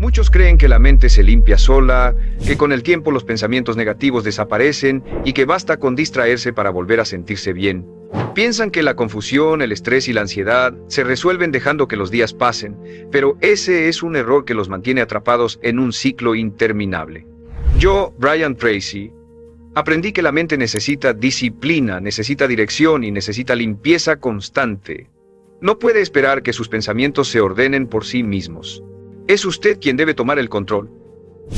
Muchos creen que la mente se limpia sola, que con el tiempo los pensamientos negativos desaparecen y que basta con distraerse para volver a sentirse bien. Piensan que la confusión, el estrés y la ansiedad se resuelven dejando que los días pasen, pero ese es un error que los mantiene atrapados en un ciclo interminable. Yo, Brian Tracy, aprendí que la mente necesita disciplina, necesita dirección y necesita limpieza constante. No puede esperar que sus pensamientos se ordenen por sí mismos. Es usted quien debe tomar el control.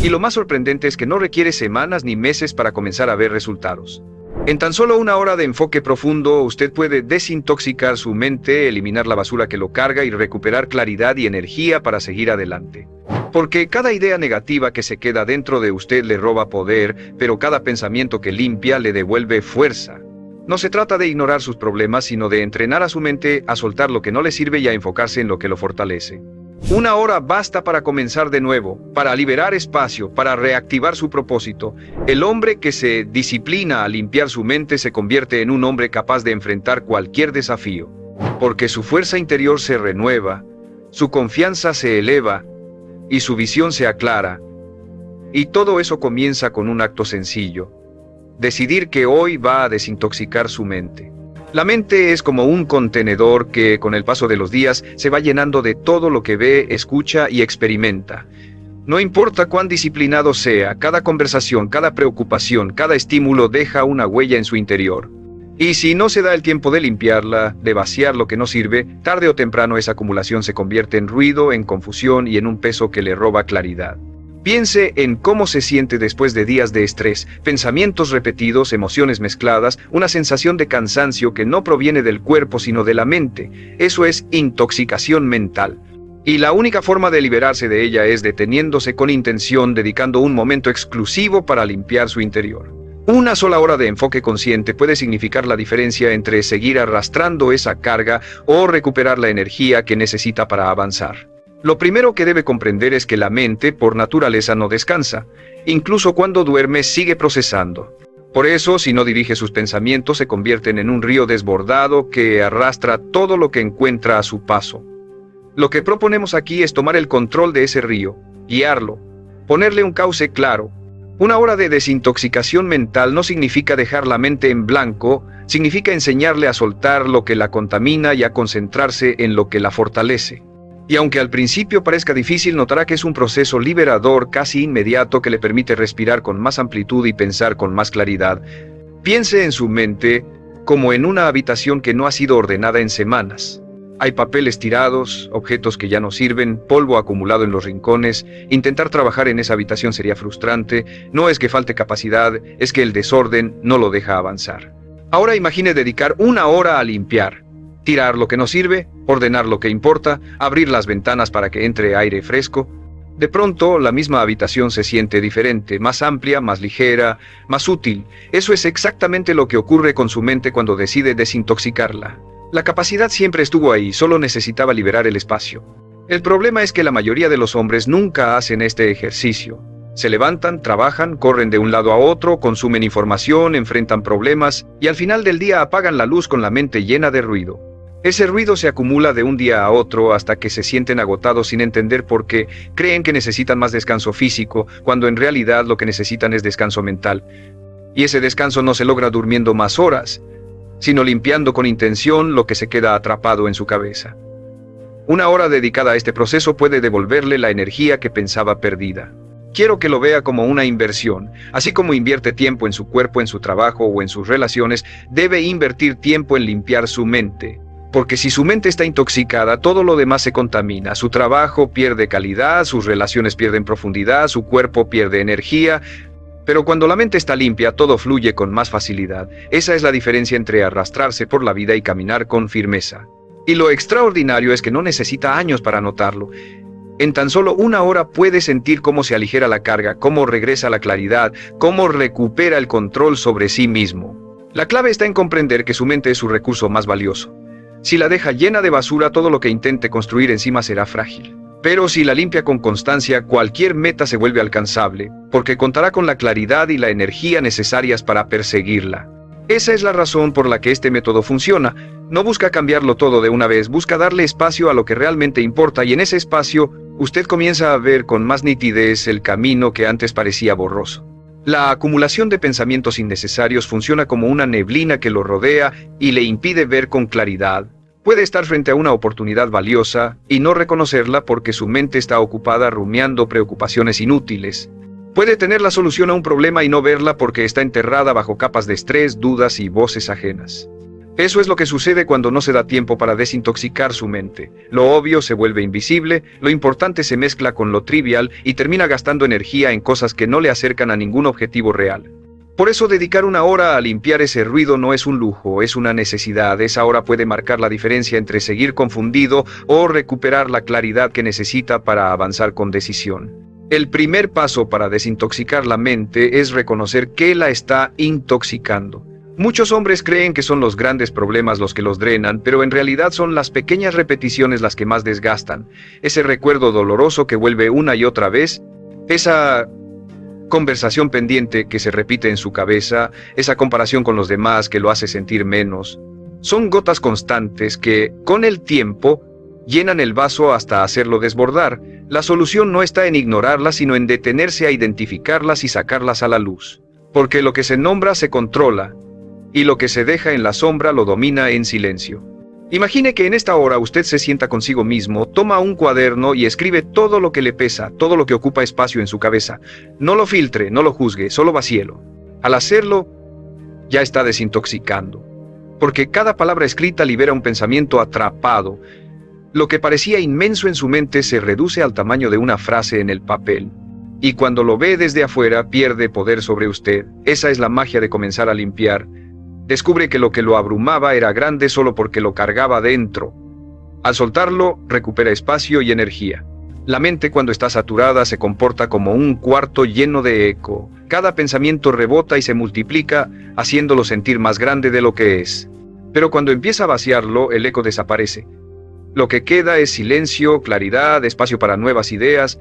Y lo más sorprendente es que no requiere semanas ni meses para comenzar a ver resultados. En tan solo una hora de enfoque profundo, usted puede desintoxicar su mente, eliminar la basura que lo carga y recuperar claridad y energía para seguir adelante. Porque cada idea negativa que se queda dentro de usted le roba poder, pero cada pensamiento que limpia le devuelve fuerza. No se trata de ignorar sus problemas, sino de entrenar a su mente a soltar lo que no le sirve y a enfocarse en lo que lo fortalece. Una hora basta para comenzar de nuevo, para liberar espacio, para reactivar su propósito. El hombre que se disciplina a limpiar su mente se convierte en un hombre capaz de enfrentar cualquier desafío. Porque su fuerza interior se renueva, su confianza se eleva y su visión se aclara. Y todo eso comienza con un acto sencillo: decidir que hoy va a desintoxicar su mente. La mente es como un contenedor que, con el paso de los días, se va llenando de todo lo que ve, escucha y experimenta. No importa cuán disciplinado sea, cada conversación, cada preocupación, cada estímulo deja una huella en su interior. Y si no se da el tiempo de limpiarla, de vaciar lo que no sirve, tarde o temprano esa acumulación se convierte en ruido, en confusión y en un peso que le roba claridad. Piense en cómo se siente después de días de estrés, pensamientos repetidos, emociones mezcladas, una sensación de cansancio que no proviene del cuerpo sino de la mente. Eso es intoxicación mental. Y la única forma de liberarse de ella es deteniéndose con intención, dedicando un momento exclusivo para limpiar su interior. Una sola hora de enfoque consciente puede significar la diferencia entre seguir arrastrando esa carga o recuperar la energía que necesita para avanzar. Lo primero que debe comprender es que la mente, por naturaleza, no descansa. Incluso cuando duerme, sigue procesando. Por eso, si no dirige sus pensamientos, se convierten en un río desbordado que arrastra todo lo que encuentra a su paso. Lo que proponemos aquí es tomar el control de ese río, guiarlo, ponerle un cauce claro. Una hora de desintoxicación mental no significa dejar la mente en blanco, significa enseñarle a soltar lo que la contamina y a concentrarse en lo que la fortalece. Y aunque al principio parezca difícil, notará que es un proceso liberador casi inmediato que le permite respirar con más amplitud y pensar con más claridad. Piense en su mente como en una habitación que no ha sido ordenada en semanas. Hay papeles tirados, objetos que ya no sirven, polvo acumulado en los rincones. Intentar trabajar en esa habitación sería frustrante. No es que falte capacidad, es que el desorden no lo deja avanzar. Ahora imagine dedicar una hora a limpiar. Tirar lo que no sirve, ordenar lo que importa, abrir las ventanas para que entre aire fresco. De pronto, la misma habitación se siente diferente, más amplia, más ligera, más útil. Eso es exactamente lo que ocurre con su mente cuando decide desintoxicarla. La capacidad siempre estuvo ahí, solo necesitaba liberar el espacio. El problema es que la mayoría de los hombres nunca hacen este ejercicio. Se levantan, trabajan, corren de un lado a otro, consumen información, enfrentan problemas y al final del día apagan la luz con la mente llena de ruido. Ese ruido se acumula de un día a otro hasta que se sienten agotados sin entender por qué. Creen que necesitan más descanso físico, cuando en realidad lo que necesitan es descanso mental. Y ese descanso no se logra durmiendo más horas, sino limpiando con intención lo que se queda atrapado en su cabeza. Una hora dedicada a este proceso puede devolverle la energía que pensaba perdida. Quiero que lo vea como una inversión. Así como invierte tiempo en su cuerpo, en su trabajo o en sus relaciones, debe invertir tiempo en limpiar su mente. Porque si su mente está intoxicada, todo lo demás se contamina. Su trabajo pierde calidad, sus relaciones pierden profundidad, su cuerpo pierde energía. Pero cuando la mente está limpia, todo fluye con más facilidad. Esa es la diferencia entre arrastrarse por la vida y caminar con firmeza. Y lo extraordinario es que no necesita años para notarlo. En tan solo una hora puede sentir cómo se aligera la carga, cómo regresa la claridad, cómo recupera el control sobre sí mismo. La clave está en comprender que su mente es su recurso más valioso. Si la deja llena de basura, todo lo que intente construir encima será frágil. Pero si la limpia con constancia, cualquier meta se vuelve alcanzable, porque contará con la claridad y la energía necesarias para perseguirla. Esa es la razón por la que este método funciona. No busca cambiarlo todo de una vez, busca darle espacio a lo que realmente importa y en ese espacio usted comienza a ver con más nitidez el camino que antes parecía borroso. La acumulación de pensamientos innecesarios funciona como una neblina que lo rodea y le impide ver con claridad. Puede estar frente a una oportunidad valiosa y no reconocerla porque su mente está ocupada rumiando preocupaciones inútiles. Puede tener la solución a un problema y no verla porque está enterrada bajo capas de estrés, dudas y voces ajenas. Eso es lo que sucede cuando no se da tiempo para desintoxicar su mente. Lo obvio se vuelve invisible, lo importante se mezcla con lo trivial y termina gastando energía en cosas que no le acercan a ningún objetivo real. Por eso dedicar una hora a limpiar ese ruido no es un lujo, es una necesidad. Esa hora puede marcar la diferencia entre seguir confundido o recuperar la claridad que necesita para avanzar con decisión. El primer paso para desintoxicar la mente es reconocer que la está intoxicando. Muchos hombres creen que son los grandes problemas los que los drenan, pero en realidad son las pequeñas repeticiones las que más desgastan. Ese recuerdo doloroso que vuelve una y otra vez, esa conversación pendiente que se repite en su cabeza, esa comparación con los demás que lo hace sentir menos. Son gotas constantes que, con el tiempo, llenan el vaso hasta hacerlo desbordar. La solución no está en ignorarlas, sino en detenerse a identificarlas y sacarlas a la luz. Porque lo que se nombra se controla, y lo que se deja en la sombra lo domina en silencio. Imagine que en esta hora usted se sienta consigo mismo, toma un cuaderno y escribe todo lo que le pesa, todo lo que ocupa espacio en su cabeza. No lo filtre, no lo juzgue, solo vacíelo. Al hacerlo, ya está desintoxicando. Porque cada palabra escrita libera un pensamiento atrapado. Lo que parecía inmenso en su mente se reduce al tamaño de una frase en el papel. Y cuando lo ve desde afuera, pierde poder sobre usted. Esa es la magia de comenzar a limpiar. Descubre que lo que lo abrumaba era grande solo porque lo cargaba dentro. Al soltarlo, recupera espacio y energía. La mente, cuando está saturada, se comporta como un cuarto lleno de eco. Cada pensamiento rebota y se multiplica, haciéndolo sentir más grande de lo que es. Pero cuando empieza a vaciarlo, el eco desaparece. Lo que queda es silencio, claridad, espacio para nuevas ideas,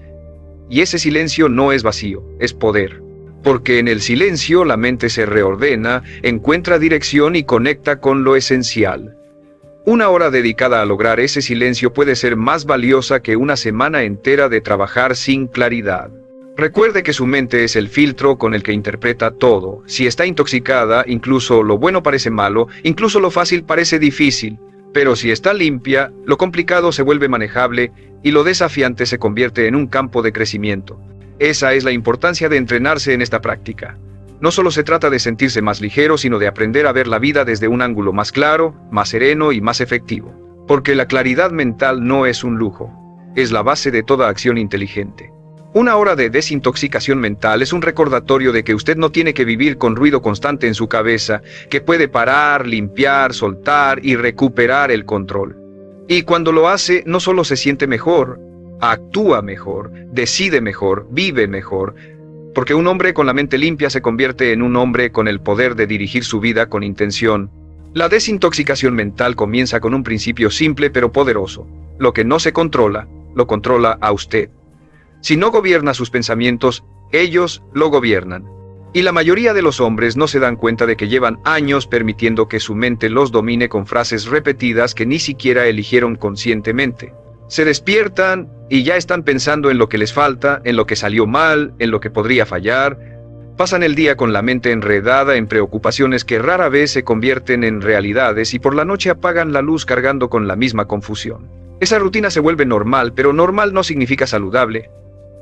y ese silencio no es vacío, es poder. Porque en el silencio la mente se reordena, encuentra dirección y conecta con lo esencial. Una hora dedicada a lograr ese silencio puede ser más valiosa que una semana entera de trabajar sin claridad. Recuerde que su mente es el filtro con el que interpreta todo. Si está intoxicada, incluso lo bueno parece malo, incluso lo fácil parece difícil. Pero si está limpia, lo complicado se vuelve manejable y lo desafiante se convierte en un campo de crecimiento. Esa es la importancia de entrenarse en esta práctica. No solo se trata de sentirse más ligero, sino de aprender a ver la vida desde un ángulo más claro, más sereno y más efectivo. Porque la claridad mental no es un lujo, es la base de toda acción inteligente. Una hora de desintoxicación mental es un recordatorio de que usted no tiene que vivir con ruido constante en su cabeza, que puede parar, limpiar, soltar y recuperar el control. Y cuando lo hace, no solo se siente mejor, actúa mejor, decide mejor, vive mejor, porque un hombre con la mente limpia se convierte en un hombre con el poder de dirigir su vida con intención. La desintoxicación mental comienza con un principio simple pero poderoso. Lo que no se controla, lo controla a usted. Si no gobierna sus pensamientos, ellos lo gobiernan. Y la mayoría de los hombres no se dan cuenta de que llevan años permitiendo que su mente los domine con frases repetidas que ni siquiera eligieron conscientemente. Se despiertan y ya están pensando en lo que les falta, en lo que salió mal, en lo que podría fallar. Pasan el día con la mente enredada en preocupaciones que rara vez se convierten en realidades y por la noche apagan la luz cargando con la misma confusión. Esa rutina se vuelve normal, pero normal no significa saludable.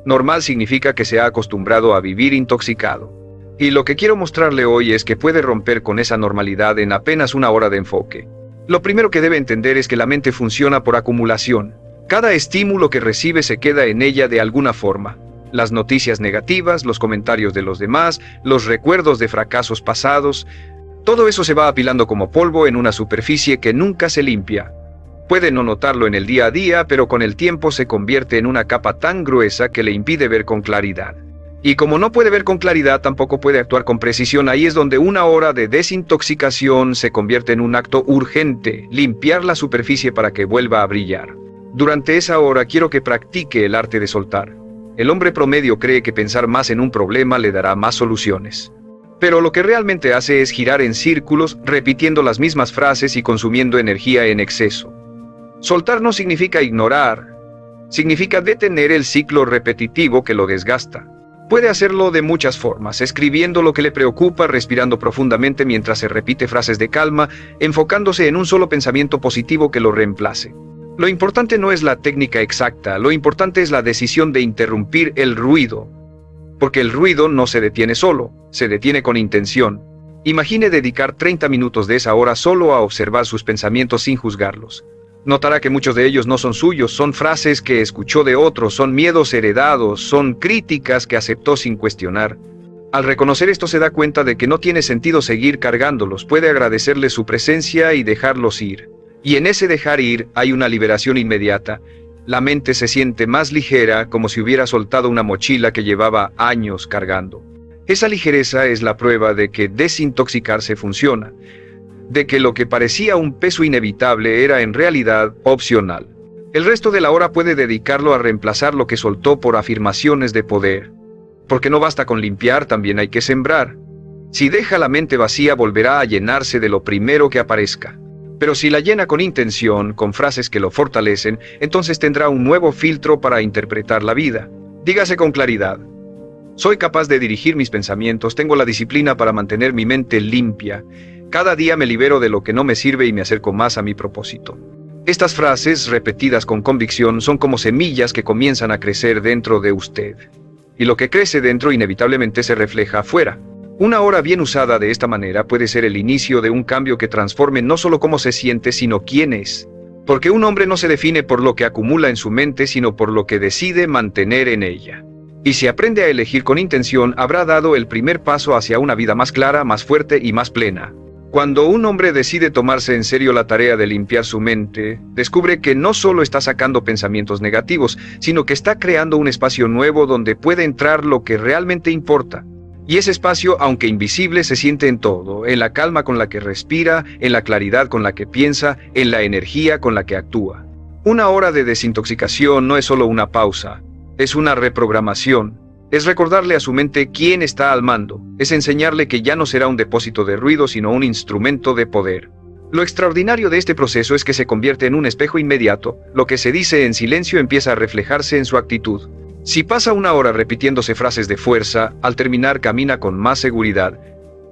Normal significa que se ha acostumbrado a vivir intoxicado. Y lo que quiero mostrarle hoy es que puede romper con esa normalidad en apenas una hora de enfoque. Lo primero que debe entender es que la mente funciona por acumulación. Cada estímulo que recibe se queda en ella de alguna forma. Las noticias negativas, los comentarios de los demás, los recuerdos de fracasos pasados, todo eso se va apilando como polvo en una superficie que nunca se limpia. Puede no notarlo en el día a día, pero con el tiempo se convierte en una capa tan gruesa que le impide ver con claridad. Y como no puede ver con claridad, tampoco puede actuar con precisión. Ahí es donde una hora de desintoxicación se convierte en un acto urgente, limpiar la superficie para que vuelva a brillar. Durante esa hora quiero que practique el arte de soltar. El hombre promedio cree que pensar más en un problema le dará más soluciones. Pero lo que realmente hace es girar en círculos, repitiendo las mismas frases y consumiendo energía en exceso. Soltar no significa ignorar, Significa detener el ciclo repetitivo que lo desgasta. Puede hacerlo de muchas formas, escribiendo lo que le preocupa, respirando profundamente mientras se repite frases de calma, enfocándose en un solo pensamiento positivo que lo reemplace. Lo importante no es la técnica exacta, lo importante es la decisión de interrumpir el ruido. Porque el ruido no se detiene solo, se detiene con intención. Imagine dedicar 30 minutos de esa hora solo a observar sus pensamientos sin juzgarlos. Notará que muchos de ellos no son suyos, son frases que escuchó de otros, son miedos heredados, son críticas que aceptó sin cuestionar. Al reconocer esto se da cuenta de que no tiene sentido seguir cargándolos, puede agradecerles su presencia y dejarlos ir. Y en ese dejar ir hay una liberación inmediata. La mente se siente más ligera, como si hubiera soltado una mochila que llevaba años cargando. Esa ligereza es la prueba de que desintoxicarse funciona, de que lo que parecía un peso inevitable era en realidad opcional. El resto de la hora puede dedicarlo a reemplazar lo que soltó por afirmaciones de poder. Porque no basta con limpiar, también hay que sembrar. Si deja la mente vacía, volverá a llenarse de lo primero que aparezca. Pero si la llena con intención, con frases que lo fortalecen, entonces tendrá un nuevo filtro para interpretar la vida. Dígase con claridad: soy capaz de dirigir mis pensamientos, tengo la disciplina para mantener mi mente limpia. Cada día me libero de lo que no me sirve y me acerco más a mi propósito. Estas frases, repetidas con convicción, son como semillas que comienzan a crecer dentro de usted. Y lo que crece dentro inevitablemente se refleja afuera. Una hora bien usada de esta manera puede ser el inicio de un cambio que transforme no solo cómo se siente, sino quién es. Porque un hombre no se define por lo que acumula en su mente, sino por lo que decide mantener en ella. Y si aprende a elegir con intención, habrá dado el primer paso hacia una vida más clara, más fuerte y más plena. Cuando un hombre decide tomarse en serio la tarea de limpiar su mente, descubre que no solo está sacando pensamientos negativos, sino que está creando un espacio nuevo donde puede entrar lo que realmente importa. Y ese espacio, aunque invisible, se siente en todo, en la calma con la que respira, en la claridad con la que piensa, en la energía con la que actúa. Una hora de desintoxicación no es solo una pausa, es una reprogramación. Es recordarle a su mente quién está al mando, es enseñarle que ya no será un depósito de ruido, sino un instrumento de poder. Lo extraordinario de este proceso es que se convierte en un espejo inmediato, lo que se dice en silencio empieza a reflejarse en su actitud. Si pasa una hora repitiéndose frases de fuerza, al terminar camina con más seguridad.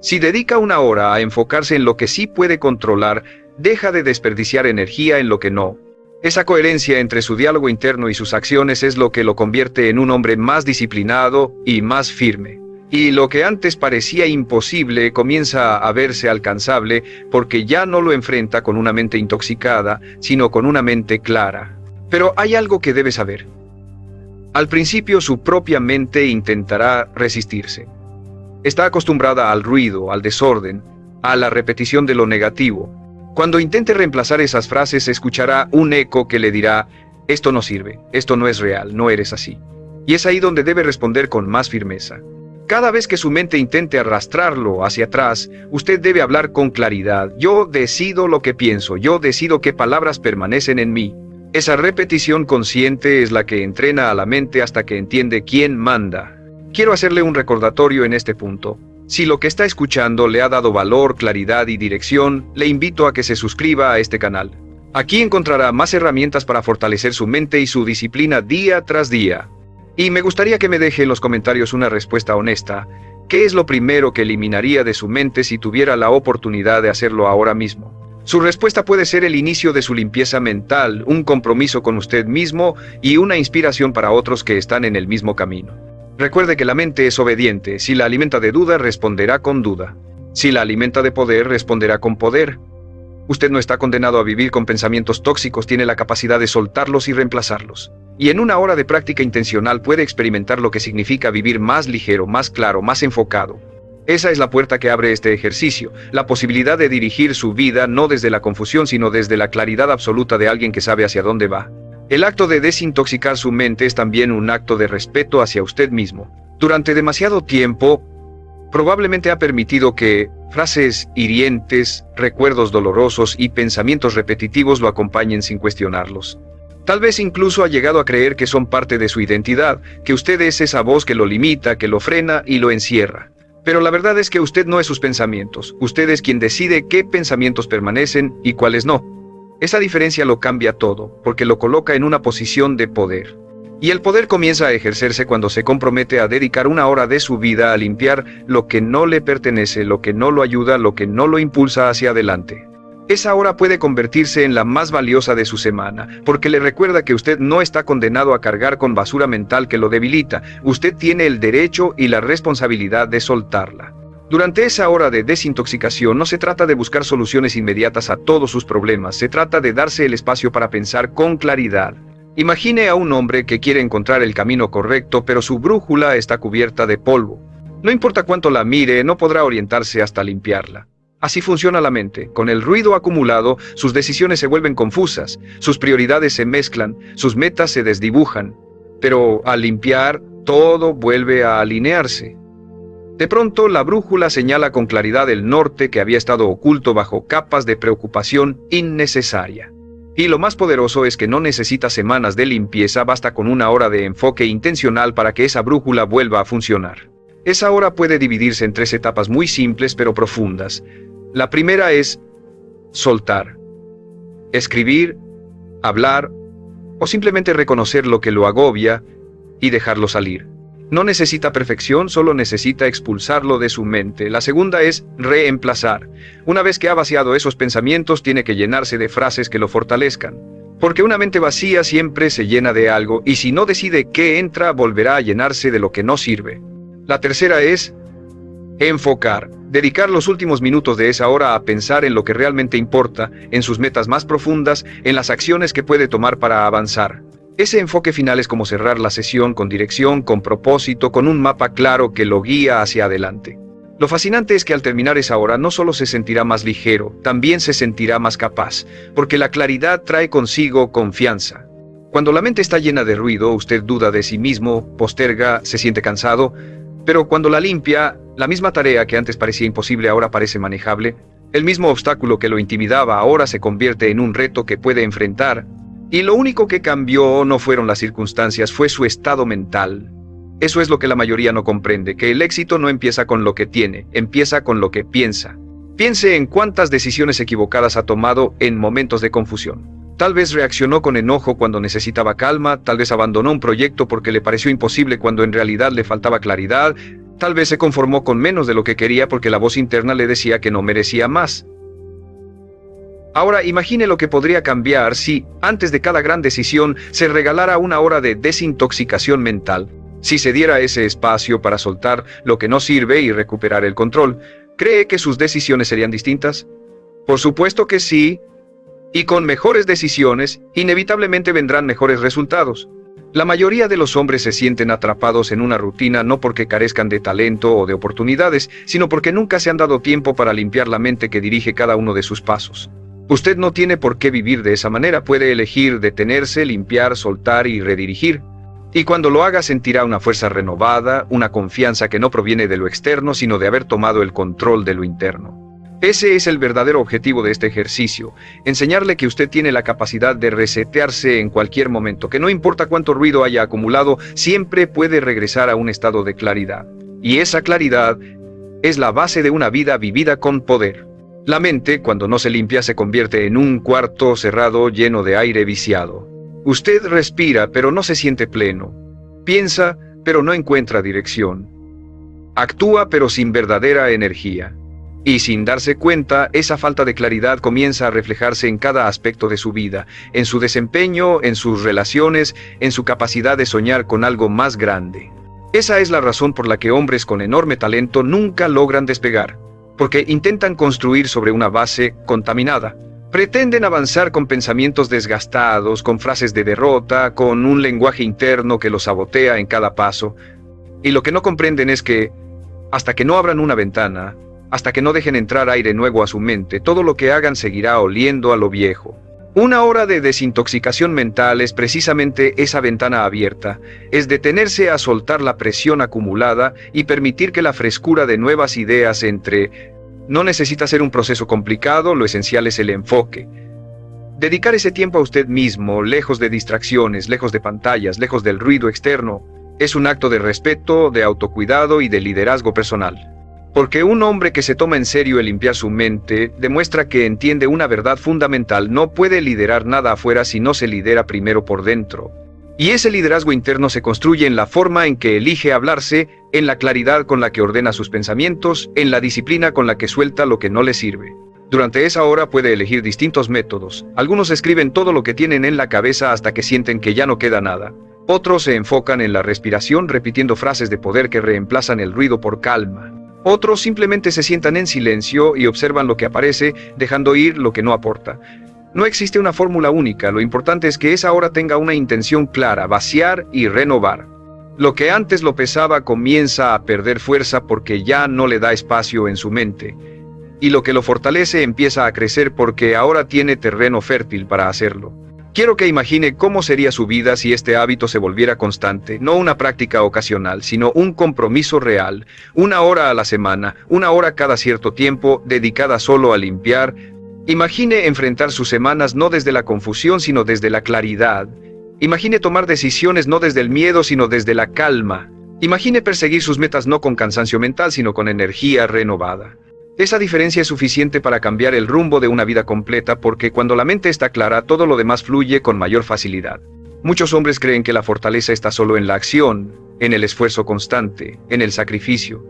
Si dedica una hora a enfocarse en lo que sí puede controlar, deja de desperdiciar energía en lo que no. Esa coherencia entre su diálogo interno y sus acciones es lo que lo convierte en un hombre más disciplinado y más firme. Y lo que antes parecía imposible comienza a verse alcanzable porque ya no lo enfrenta con una mente intoxicada, sino con una mente clara. Pero hay algo que debe saber. Al principio su propia mente intentará resistirse. Está acostumbrada al ruido, al desorden, a la repetición de lo negativo. Cuando intente reemplazar esas frases, escuchará un eco que le dirá: esto no sirve, esto no es real, no eres así. Y es ahí donde debe responder con más firmeza. Cada vez que su mente intente arrastrarlo hacia atrás, usted debe hablar con claridad: yo decido lo que pienso, yo decido qué palabras permanecen en mí. Esa repetición consciente es la que entrena a la mente hasta que entiende quién manda. Quiero hacerle un recordatorio en este punto. Si lo que está escuchando le ha dado valor, claridad y dirección, le invito a que se suscriba a este canal. Aquí encontrará más herramientas para fortalecer su mente y su disciplina día tras día. Y me gustaría que me deje en los comentarios una respuesta honesta. ¿Qué es lo primero que eliminaría de su mente si tuviera la oportunidad de hacerlo ahora mismo? Su respuesta puede ser el inicio de su limpieza mental, un compromiso con usted mismo y una inspiración para otros que están en el mismo camino. Recuerde que la mente es obediente. Si la alimenta de duda, responderá con duda. Si la alimenta de poder, responderá con poder. Usted no está condenado a vivir con pensamientos tóxicos, tiene la capacidad de soltarlos y reemplazarlos. Y en una hora de práctica intencional puede experimentar lo que significa vivir más ligero, más claro, más enfocado. Esa es la puerta que abre este ejercicio, la posibilidad de dirigir su vida no desde la confusión, sino desde la claridad absoluta de alguien que sabe hacia dónde va. El acto de desintoxicar su mente es también un acto de respeto hacia usted mismo. Durante demasiado tiempo, probablemente ha permitido que frases hirientes, recuerdos dolorosos y pensamientos repetitivos lo acompañen sin cuestionarlos. Tal vez incluso ha llegado a creer que son parte de su identidad, que usted es esa voz que lo limita, que lo frena y lo encierra. Pero la verdad es que usted no es sus pensamientos, usted es quien decide qué pensamientos permanecen y cuáles no. Esa diferencia lo cambia todo, porque lo coloca en una posición de poder. Y el poder comienza a ejercerse cuando se compromete a dedicar una hora de su vida a limpiar lo que no le pertenece, lo que no lo ayuda, lo que no lo impulsa hacia adelante. Esa hora puede convertirse en la más valiosa de su semana, porque le recuerda que usted no está condenado a cargar con basura mental que lo debilita. Usted tiene el derecho y la responsabilidad de soltarla. Durante esa hora de desintoxicación no se trata de buscar soluciones inmediatas a todos sus problemas, se trata de darse el espacio para pensar con claridad. Imagine a un hombre que quiere encontrar el camino correcto, pero su brújula está cubierta de polvo. No importa cuánto la mire, no podrá orientarse hasta limpiarla. Así funciona la mente. Con el ruido acumulado, sus decisiones se vuelven confusas, sus prioridades se mezclan, sus metas se desdibujan. Pero al limpiar, todo vuelve a alinearse. De pronto, la brújula señala con claridad el norte que había estado oculto bajo capas de preocupación innecesaria. Y lo más poderoso es que no necesita semanas de limpieza, basta con una hora de enfoque intencional para que esa brújula vuelva a funcionar. Esa hora puede dividirse en 3 etapas muy simples pero profundas. La primera es soltar, escribir, hablar o simplemente reconocer lo que lo agobia y dejarlo salir. No necesita perfección, solo necesita expulsarlo de su mente. La segunda es reemplazar. Una vez que ha vaciado esos pensamientos, tiene que llenarse de frases que lo fortalezcan. Porque una mente vacía siempre se llena de algo, y si no decide qué entra, volverá a llenarse de lo que no sirve. La tercera es enfocar. Dedicar los últimos minutos de esa hora a pensar en lo que realmente importa, en sus metas más profundas, en las acciones que puede tomar para avanzar. Ese enfoque final es como cerrar la sesión con dirección, con propósito, con un mapa claro que lo guía hacia adelante. Lo fascinante es que al terminar esa hora no solo se sentirá más ligero, también se sentirá más capaz, porque la claridad trae consigo confianza. Cuando la mente está llena de ruido, usted duda de sí mismo, posterga, se siente cansado, pero cuando la limpia, la misma tarea que antes parecía imposible ahora parece manejable. El mismo obstáculo que lo intimidaba ahora se convierte en un reto que puede enfrentar. Y lo único que cambió no fueron las circunstancias, fue su estado mental. Eso es lo que la mayoría no comprende, que el éxito no empieza con lo que tiene, empieza con lo que piensa. Piense en cuántas decisiones equivocadas ha tomado en momentos de confusión. Tal vez reaccionó con enojo cuando necesitaba calma, tal vez abandonó un proyecto porque le pareció imposible cuando en realidad le faltaba claridad, tal vez se conformó con menos de lo que quería porque la voz interna le decía que no merecía más. Ahora imagine lo que podría cambiar si, antes de cada gran decisión, se regalara una hora de desintoxicación mental. Si se diera ese espacio para soltar lo que no sirve y recuperar el control, ¿cree que sus decisiones serían distintas? Por supuesto que sí, y con mejores decisiones, inevitablemente vendrán mejores resultados. La mayoría de los hombres se sienten atrapados en una rutina no porque carezcan de talento o de oportunidades, sino porque nunca se han dado tiempo para limpiar la mente que dirige cada uno de sus pasos. Usted no tiene por qué vivir de esa manera, puede elegir detenerse, limpiar, soltar y redirigir. Y cuando lo haga sentirá una fuerza renovada, una confianza que no proviene de lo externo, sino de haber tomado el control de lo interno. Ese es el verdadero objetivo de este ejercicio, enseñarle que usted tiene la capacidad de resetearse en cualquier momento, que no importa cuánto ruido haya acumulado, siempre puede regresar a un estado de claridad. Y esa claridad es la base de una vida vivida con poder. La mente, cuando no se limpia, se convierte en un cuarto cerrado lleno de aire viciado. Usted respira, pero no se siente pleno. Piensa, pero no encuentra dirección. Actúa, pero sin verdadera energía. Y sin darse cuenta, esa falta de claridad comienza a reflejarse en cada aspecto de su vida, en su desempeño, en sus relaciones, en su capacidad de soñar con algo más grande. Esa es la razón por la que hombres con enorme talento nunca logran despegar. Porque intentan construir sobre una base contaminada. Pretenden avanzar con pensamientos desgastados, con frases de derrota, con un lenguaje interno que los sabotea en cada paso. Y lo que no comprenden es que, hasta que no abran una ventana, hasta que no dejen entrar aire nuevo a su mente, todo lo que hagan seguirá oliendo a lo viejo. Una hora de desintoxicación mental es precisamente esa ventana abierta, es detenerse a soltar la presión acumulada y permitir que la frescura de nuevas ideas entre. No necesita ser un proceso complicado, lo esencial es el enfoque. Dedicar ese tiempo a usted mismo, lejos de distracciones, lejos de pantallas, lejos del ruido externo, es un acto de respeto, de autocuidado y de liderazgo personal. Porque un hombre que se toma en serio el limpiar su mente demuestra que entiende una verdad fundamental: no puede liderar nada afuera si no se lidera primero por dentro. Y ese liderazgo interno se construye en la forma en que elige hablarse, en la claridad con la que ordena sus pensamientos, en la disciplina con la que suelta lo que no le sirve. Durante esa hora puede elegir distintos métodos. Algunos escriben todo lo que tienen en la cabeza hasta que sienten que ya no queda nada. Otros se enfocan en la respiración, repitiendo frases de poder que reemplazan el ruido por calma. Otros simplemente se sientan en silencio y observan lo que aparece, dejando ir lo que no aporta. No existe una fórmula única, lo importante es que esa hora tenga una intención clara: vaciar y renovar. Lo que antes lo pesaba comienza a perder fuerza porque ya no le da espacio en su mente. Y lo que lo fortalece empieza a crecer porque ahora tiene terreno fértil para hacerlo. Quiero que imagine cómo sería su vida si este hábito se volviera constante, no una práctica ocasional, sino un compromiso real, 1 hora a la semana, 1 hora cada cierto tiempo, dedicada solo a limpiar. Imagine enfrentar sus semanas no desde la confusión, sino desde la claridad. Imagine tomar decisiones no desde el miedo, sino desde la calma. Imagine perseguir sus metas no con cansancio mental, sino con energía renovada. Esa diferencia es suficiente para cambiar el rumbo de una vida completa, porque cuando la mente está clara, todo lo demás fluye con mayor facilidad. Muchos hombres creen que la fortaleza está solo en la acción, en el esfuerzo constante, en el sacrificio.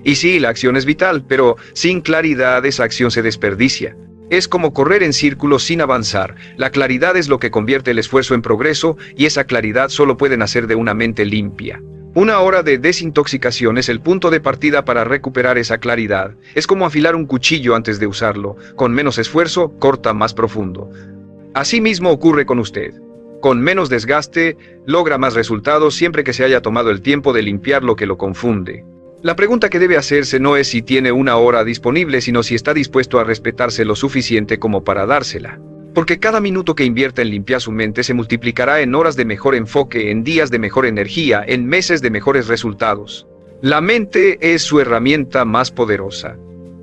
Y sí, la acción es vital, pero sin claridad esa acción se desperdicia. Es como correr en círculos sin avanzar. La claridad es lo que convierte el esfuerzo en progreso, y esa claridad solo puede nacer de una mente limpia. 1 hora de desintoxicación es el punto de partida para recuperar esa claridad. Es como afilar un cuchillo antes de usarlo. Con menos esfuerzo, corta más profundo. Así mismo ocurre con usted. Con menos desgaste, logra más resultados siempre que se haya tomado el tiempo de limpiar lo que lo confunde. La pregunta que debe hacerse no es si tiene 1 hora disponible, sino si está dispuesto a respetarse lo suficiente como para dársela. Porque cada minuto que invierta en limpiar su mente se multiplicará en horas de mejor enfoque, en días de mejor energía, en meses de mejores resultados. La mente es su herramienta más poderosa.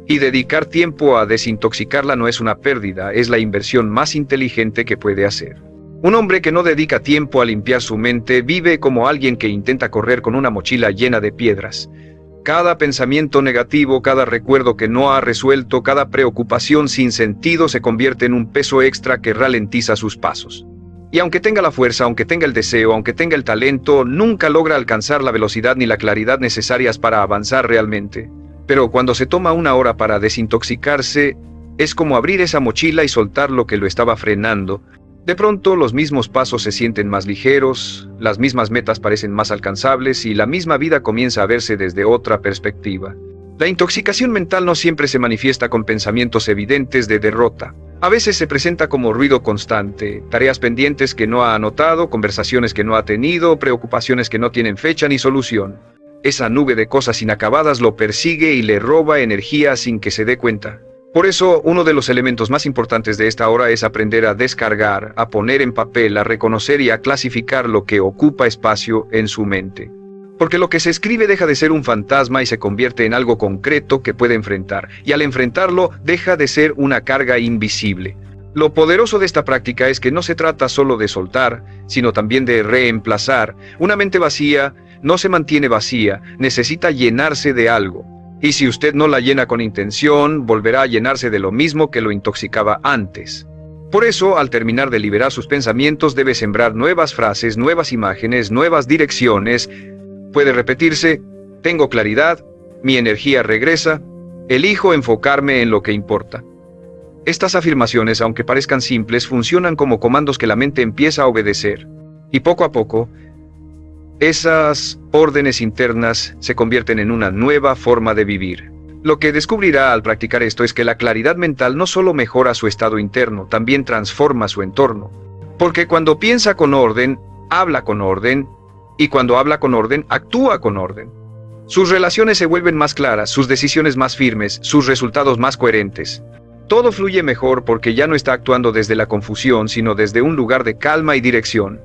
Y dedicar tiempo a desintoxicarla no es una pérdida, es la inversión más inteligente que puede hacer. Un hombre que no dedica tiempo a limpiar su mente vive como alguien que intenta correr con una mochila llena de piedras. Cada pensamiento negativo, cada recuerdo que no ha resuelto, cada preocupación sin sentido se convierte en un peso extra que ralentiza sus pasos. Y aunque tenga la fuerza, aunque tenga el deseo, aunque tenga el talento, nunca logra alcanzar la velocidad ni la claridad necesarias para avanzar realmente. Pero cuando se toma 1 hora para desintoxicarse, es como abrir esa mochila y soltar lo que lo estaba frenando. De pronto los mismos pasos se sienten más ligeros, las mismas metas parecen más alcanzables y la misma vida comienza a verse desde otra perspectiva. La intoxicación mental no siempre se manifiesta con pensamientos evidentes de derrota. A veces se presenta como ruido constante, tareas pendientes que no ha anotado, conversaciones que no ha tenido, preocupaciones que no tienen fecha ni solución. Esa nube de cosas inacabadas lo persigue y le roba energía sin que se dé cuenta. Por eso, uno de los elementos más importantes de esta hora es aprender a descargar, a poner en papel, a reconocer y a clasificar lo que ocupa espacio en su mente. Porque lo que se escribe deja de ser un fantasma y se convierte en algo concreto que puede enfrentar, y al enfrentarlo deja de ser una carga invisible. Lo poderoso de esta práctica es que no se trata solo de soltar, sino también de reemplazar. Una mente vacía no se mantiene vacía, necesita llenarse de algo. Y si usted no la llena con intención, volverá a llenarse de lo mismo que lo intoxicaba antes. Por eso, al terminar de liberar sus pensamientos, debe sembrar nuevas frases, nuevas imágenes, nuevas direcciones. Puede repetirse: tengo claridad, mi energía regresa, elijo enfocarme en lo que importa. Estas afirmaciones, aunque parezcan simples, funcionan como comandos que la mente empieza a obedecer. Y poco a poco, esas órdenes internas se convierten en una nueva forma de vivir. Lo que descubrirá al practicar esto es que la claridad mental no solo mejora su estado interno, también transforma su entorno. Porque cuando piensa con orden, habla con orden, y cuando habla con orden, actúa con orden. Sus relaciones se vuelven más claras, sus decisiones más firmes, sus resultados más coherentes. Todo fluye mejor porque ya no está actuando desde la confusión, sino desde un lugar de calma y dirección.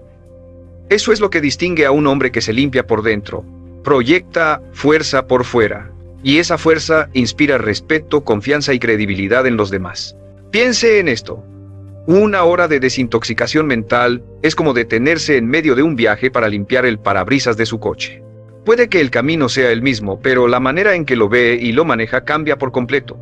Eso es lo que distingue a un hombre que se limpia por dentro, proyecta fuerza por fuera, y esa fuerza inspira respeto, confianza y credibilidad en los demás. Piense en esto. 1 hora de desintoxicación mental es como detenerse en medio de un viaje para limpiar el parabrisas de su coche. Puede que el camino sea el mismo, pero la manera en que lo ve y lo maneja cambia por completo.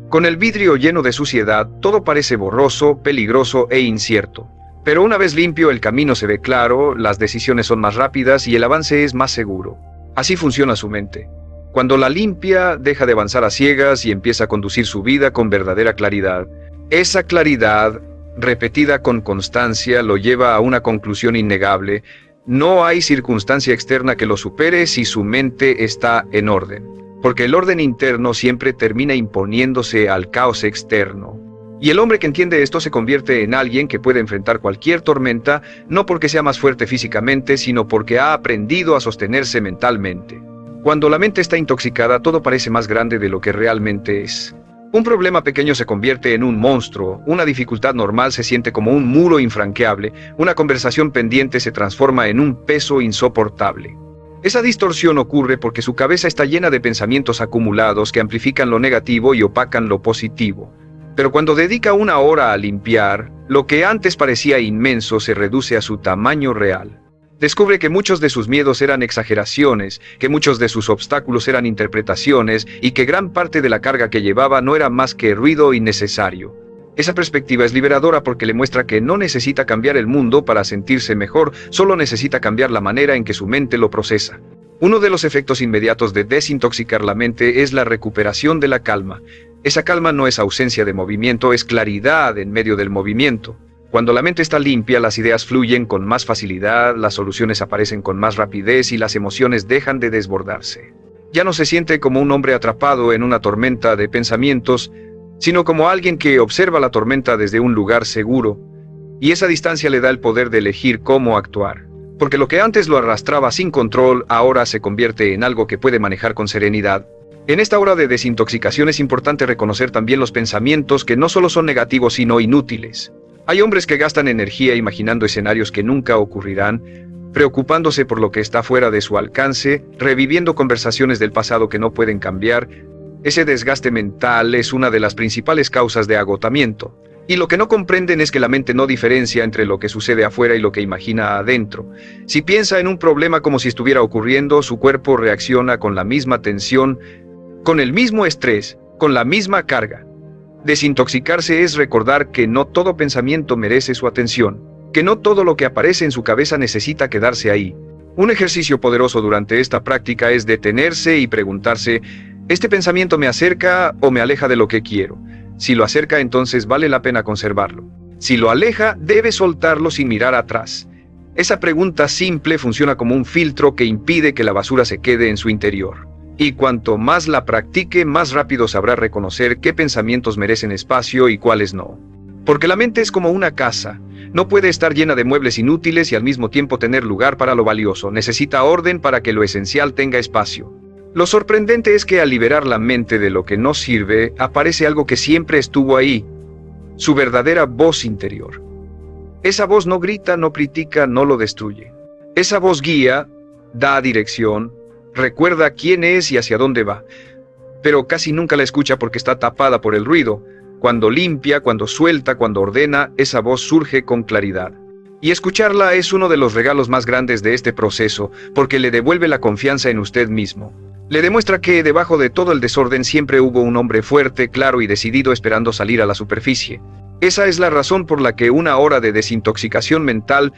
Con el vidrio lleno de suciedad, todo parece borroso, peligroso e incierto. Pero una vez limpio, el camino se ve claro, las decisiones son más rápidas y el avance es más seguro. Así funciona su mente. Cuando la limpia, deja de avanzar a ciegas y empieza a conducir su vida con verdadera claridad. Esa claridad, repetida con constancia, lo lleva a una conclusión innegable. No hay circunstancia externa que lo supere si su mente está en orden, porque el orden interno siempre termina imponiéndose al caos externo. Y el hombre que entiende esto se convierte en alguien que puede enfrentar cualquier tormenta, no porque sea más fuerte físicamente, sino porque ha aprendido a sostenerse mentalmente. Cuando la mente está intoxicada, todo parece más grande de lo que realmente es. Un problema pequeño se convierte en un monstruo, una dificultad normal se siente como un muro infranqueable, una conversación pendiente se transforma en un peso insoportable. Esa distorsión ocurre porque su cabeza está llena de pensamientos acumulados que amplifican lo negativo y opacan lo positivo. Pero cuando dedica una hora a limpiar, lo que antes parecía inmenso se reduce a su tamaño real. Descubre que muchos de sus miedos eran exageraciones, que muchos de sus obstáculos eran interpretaciones y que gran parte de la carga que llevaba no era más que ruido innecesario. Esa perspectiva es liberadora porque le muestra que no necesita cambiar el mundo para sentirse mejor, solo necesita cambiar la manera en que su mente lo procesa. Uno de los efectos inmediatos de desintoxicar la mente es la recuperación de la calma. Esa calma no es ausencia de movimiento, es claridad en medio del movimiento. Cuando la mente está limpia, las ideas fluyen con más facilidad, las soluciones aparecen con más rapidez y las emociones dejan de desbordarse. Ya no se siente como un hombre atrapado en una tormenta de pensamientos, sino como alguien que observa la tormenta desde un lugar seguro, y esa distancia le da el poder de elegir cómo actuar. Porque lo que antes lo arrastraba sin control, ahora se convierte en algo que puede manejar con serenidad. En esta hora de desintoxicación es importante reconocer también los pensamientos que no solo son negativos sino inútiles. Hay hombres que gastan energía imaginando escenarios que nunca ocurrirán, preocupándose por lo que está fuera de su alcance, reviviendo conversaciones del pasado que no pueden cambiar. Ese desgaste mental es una de las principales causas de agotamiento. Y lo que no comprenden es que la mente no diferencia entre lo que sucede afuera y lo que imagina adentro. Si piensa en un problema como si estuviera ocurriendo, su cuerpo reacciona con la misma tensión, con el mismo estrés, con la misma carga. Desintoxicarse es recordar que no todo pensamiento merece su atención, que no todo lo que aparece en su cabeza necesita quedarse ahí. Un ejercicio poderoso durante esta práctica es detenerse y preguntarse, ¿este pensamiento me acerca o me aleja de lo que quiero? Si lo acerca, entonces vale la pena conservarlo. Si lo aleja, debe soltarlo sin mirar atrás. Esa pregunta simple funciona como un filtro que impide que la basura se quede en su interior. Y cuanto más la practique, más rápido sabrá reconocer qué pensamientos merecen espacio y cuáles no. Porque la mente es como una casa. No puede estar llena de muebles inútiles y al mismo tiempo tener lugar para lo valioso. Necesita orden para que lo esencial tenga espacio. Lo sorprendente es que al liberar la mente de lo que no sirve, aparece algo que siempre estuvo ahí, su verdadera voz interior. Esa voz no grita, no critica, no lo destruye. Esa voz guía, da dirección, recuerda quién es y hacia dónde va, pero casi nunca la escucha porque está tapada por el ruido. Cuando limpia, cuando suelta, cuando ordena, esa voz surge con claridad. Y escucharla es uno de los regalos más grandes de este proceso, porque le devuelve la confianza en usted mismo. Le demuestra que debajo de todo el desorden siempre hubo un hombre fuerte, claro y decidido esperando salir a la superficie. Esa es la razón por la que una hora de desintoxicación mental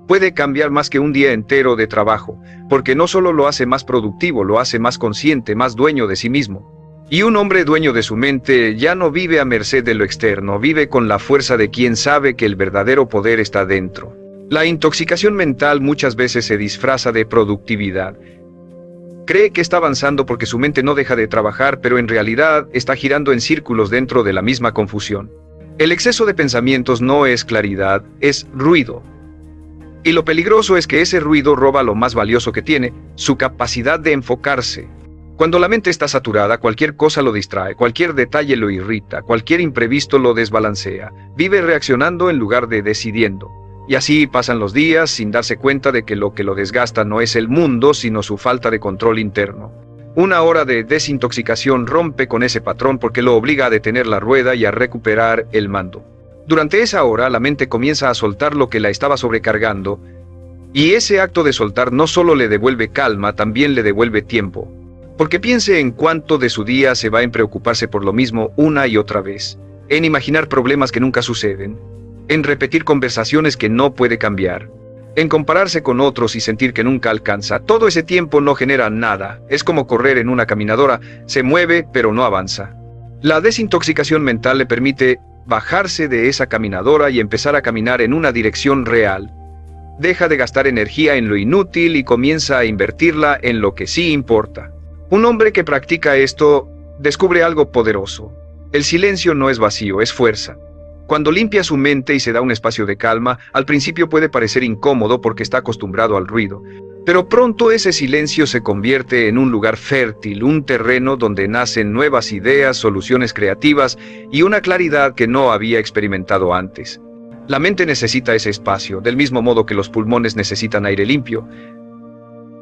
puede cambiar más que un día entero de trabajo, porque no solo lo hace más productivo, lo hace más consciente, más dueño de sí mismo. Y un hombre dueño de su mente ya no vive a merced de lo externo, vive con la fuerza de quien sabe que el verdadero poder está dentro. La intoxicación mental muchas veces se disfraza de productividad. Cree que está avanzando porque su mente no deja de trabajar, pero en realidad está girando en círculos dentro de la misma confusión. El exceso de pensamientos no es claridad, es ruido. Y lo peligroso es que ese ruido roba lo más valioso que tiene, su capacidad de enfocarse. Cuando la mente está saturada, cualquier cosa lo distrae, cualquier detalle lo irrita, cualquier imprevisto lo desbalancea. Vive reaccionando en lugar de decidiendo. Y así pasan los días sin darse cuenta de que lo desgasta no es el mundo, sino su falta de control interno. Una hora de desintoxicación rompe con ese patrón porque lo obliga a detener la rueda y a recuperar el mando. Durante esa hora, la mente comienza a soltar lo que la estaba sobrecargando, Y ese acto de soltar no solo le devuelve calma, también le devuelve tiempo. Porque piense en cuánto de su día se va en preocuparse por lo mismo una y otra vez, en imaginar problemas que nunca suceden, en repetir conversaciones que no puede cambiar, en compararse con otros y sentir que nunca alcanza. Todo ese tiempo no genera nada, es como correr en una caminadora, se mueve pero no avanza. La desintoxicación mental le permite bajarse de esa caminadora y empezar a caminar en una dirección real. Deja de gastar energía en lo inútil y comienza a invertirla en lo que sí importa. Un hombre que practica esto descubre algo poderoso. El silencio no es vacío, es fuerza. Cuando limpia su mente y se da un espacio de calma, al principio puede parecer incómodo porque está acostumbrado al ruido. Pero pronto ese silencio se convierte en un lugar fértil, un terreno donde nacen nuevas ideas, soluciones creativas y una claridad que no había experimentado antes. La mente necesita ese espacio, del mismo modo que los pulmones necesitan aire limpio.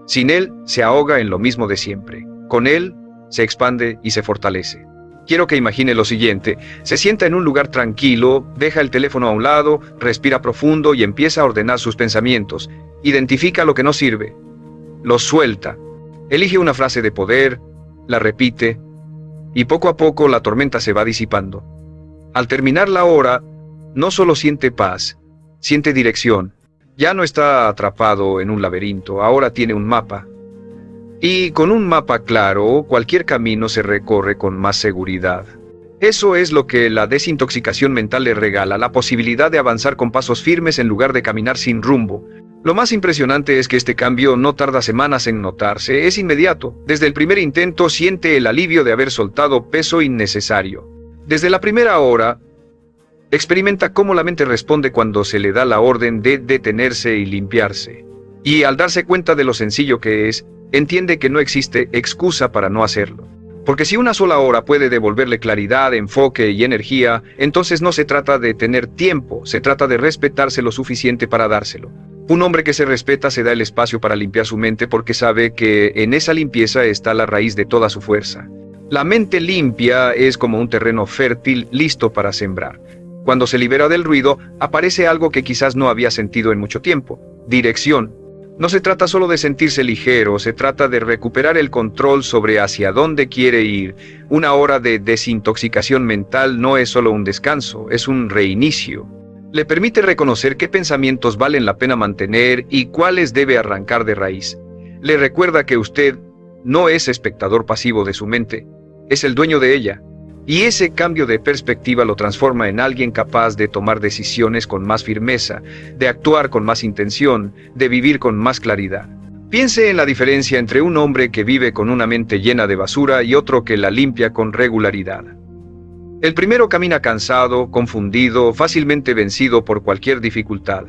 Sin él, se ahoga en lo mismo de siempre. Con él, se expande y se fortalece. Quiero que imagine lo siguiente: se sienta en un lugar tranquilo, deja el teléfono a un lado, respira profundo y empieza a ordenar sus pensamientos. Identifica lo que no sirve. Lo suelta. Elige una frase de poder, la repite, y poco a poco la tormenta se va disipando. Al terminar la hora, no solo siente paz, siente dirección. Ya no está atrapado en un laberinto, ahora tiene un mapa. Y con un mapa claro, cualquier camino se recorre con más seguridad. Eso es lo que la desintoxicación mental le regala, la posibilidad de avanzar con pasos firmes en lugar de caminar sin rumbo. Lo más impresionante es que este cambio no tarda semanas en notarse, es inmediato. Desde el primer intento siente el alivio de haber soltado peso innecesario. Desde la primera hora, experimenta cómo la mente responde cuando se le da la orden de detenerse y limpiarse. Y al darse cuenta de lo sencillo que es, entiende que no existe excusa para no hacerlo. Porque si una sola hora puede devolverle claridad, enfoque y energía, entonces no se trata de tener tiempo, se trata de respetarse lo suficiente para dárselo. Un hombre que se respeta se da el espacio para limpiar su mente porque sabe que en esa limpieza está la raíz de toda su fuerza. La mente limpia es como un terreno fértil listo para sembrar. Cuando se libera del ruido, aparece algo que quizás no había sentido en mucho tiempo: dirección. No se trata solo de sentirse ligero, se trata de recuperar el control sobre hacia dónde quiere ir. Una hora de desintoxicación mental no es solo un descanso, es un reinicio. Le permite reconocer qué pensamientos valen la pena mantener y cuáles debe arrancar de raíz. Le recuerda que usted no es espectador pasivo de su mente, es el dueño de ella. Y ese cambio de perspectiva lo transforma en alguien capaz de tomar decisiones con más firmeza, de actuar con más intención, de vivir con más claridad. Piense en la diferencia entre un hombre que vive con una mente llena de basura y otro que la limpia con regularidad. El primero camina cansado, confundido, fácilmente vencido por cualquier dificultad.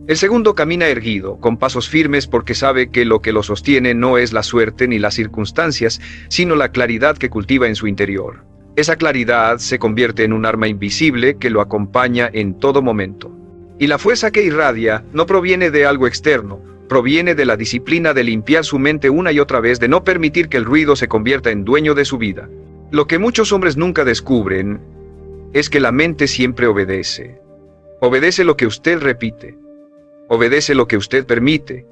El segundo camina erguido, con pasos firmes porque sabe que lo que lo sostiene no es la suerte ni las circunstancias, sino la claridad que cultiva en su interior. Esa claridad se convierte en un arma invisible que lo acompaña en todo momento. Y la fuerza que irradia no proviene de algo externo, proviene de la disciplina de limpiar su mente una y otra vez, de no permitir que el ruido se convierta en dueño de su vida. Lo que muchos hombres nunca descubren es que la mente siempre obedece. Obedece lo que usted repite. Obedece lo que usted permite.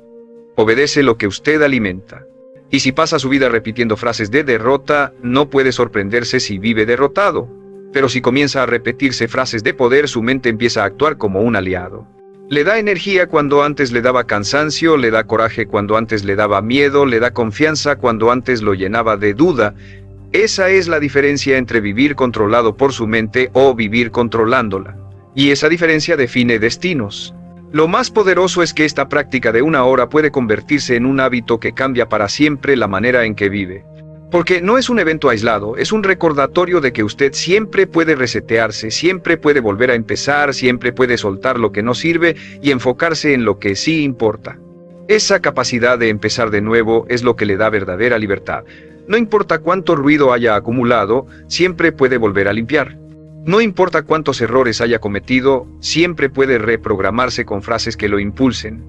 Obedece lo que usted alimenta. Y si pasa su vida repitiendo frases de derrota, no puede sorprenderse si vive derrotado. Pero si comienza a repetirse frases de poder, su mente empieza a actuar como un aliado. Le da energía cuando antes le daba cansancio, le da coraje cuando antes le daba miedo, le da confianza cuando antes lo llenaba de duda. Esa es la diferencia entre vivir controlado por su mente o vivir controlándola. Y esa diferencia define destinos. Lo más poderoso es que esta práctica de una hora puede convertirse en un hábito que cambia para siempre la manera en que vive. Porque no es un evento aislado, es un recordatorio de que usted siempre puede resetearse, siempre puede volver a empezar, siempre puede soltar lo que no sirve y enfocarse en lo que sí importa. Esa capacidad de empezar de nuevo es lo que le da verdadera libertad. No importa cuánto ruido haya acumulado, siempre puede volver a limpiar. No importa cuántos errores haya cometido, siempre puede reprogramarse con frases que lo impulsen.